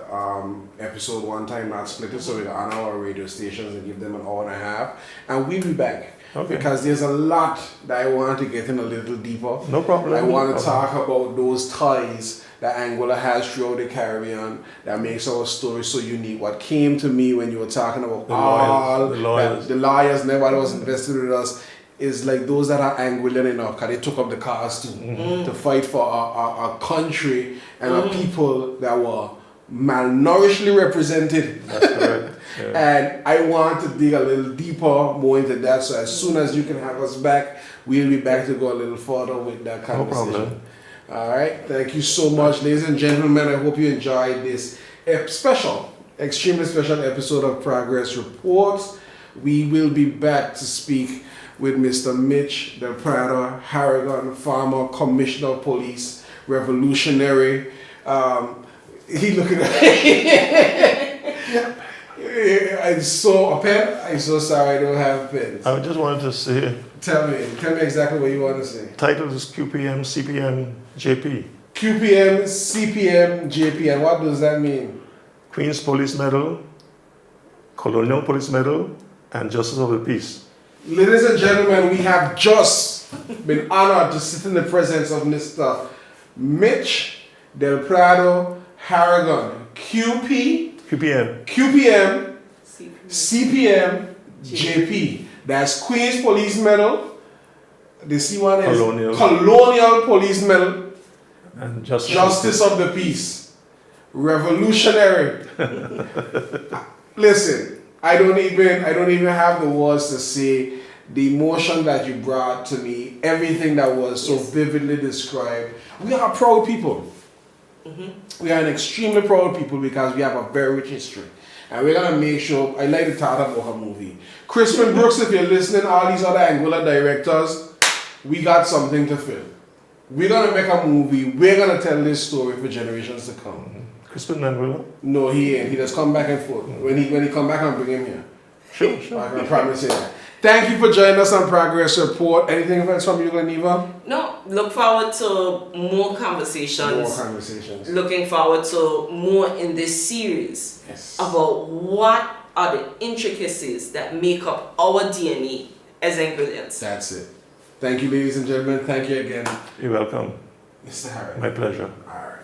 episode one time, not split it. So we're going to honor our radio stations and give them an hour and a half. And we'll be back. Okay. Because there's a lot that I want to get in a little deeper. No problem. I want to talk about those ties that Anguilla has throughout the Caribbean that makes our story so unique. What came to me when you were talking about the lawyers, nobody was invested with us, is like those that are Anguillan enough because they took up the cause to fight for a country and a people that were malnourishedly represented. That's correct. Yeah. And I want to dig a little deeper, more into that. So as soon as you can have us back, we'll be back to go a little further with that conversation. No problem. All right. Thank you so much, ladies and gentlemen. I hope you enjoyed this extremely special episode of Progress Reports. We will be back to speak with Mr. Mitch Del Prado Harrigan, former Commissioner of Police, revolutionary. He looking at I'm so sorry I don't have a pen. I just wanted to say. Tell me exactly what you want to say. Title is QPM, CPM, JP. QPM, CPM, JP, and what does that mean? Queen's Police Medal, Colonial Police Medal, and Justice of the Peace. Ladies and gentlemen, we have just been honored to sit in the presence of Mr. Mitch Del Prado Harrigan, QPM, CPM, JP. That's Queen's Police Medal. The C one is Colonial Police Medal. And Justice of the Peace. Revolutionary. Listen, I don't even have the words to say the emotion that you brought to me, everything that was so vividly described. We are proud people. We are an extremely proud people because we have a very rich history. And we're going to make sure, I like to talk about her movie. Crispin Brooks, if you're listening, all these other Anguilla directors, we got something to fill. We're going to make a movie. We're going to tell this story for generations to come. Crispin Anguilla? No, he ain't. He just come back and forth. When he come back, I'll bring him here. Sure. I can promise you that. Thank you for joining us on Progress Report. Anything else from you, Gleniva? No, look forward to more conversations. Looking forward to more in this series about what are the intricacies that make up our DNA as Anguillians. That's it. Thank you, ladies and gentlemen. Thank you again. You're welcome. Mr. Harris. My pleasure. All right.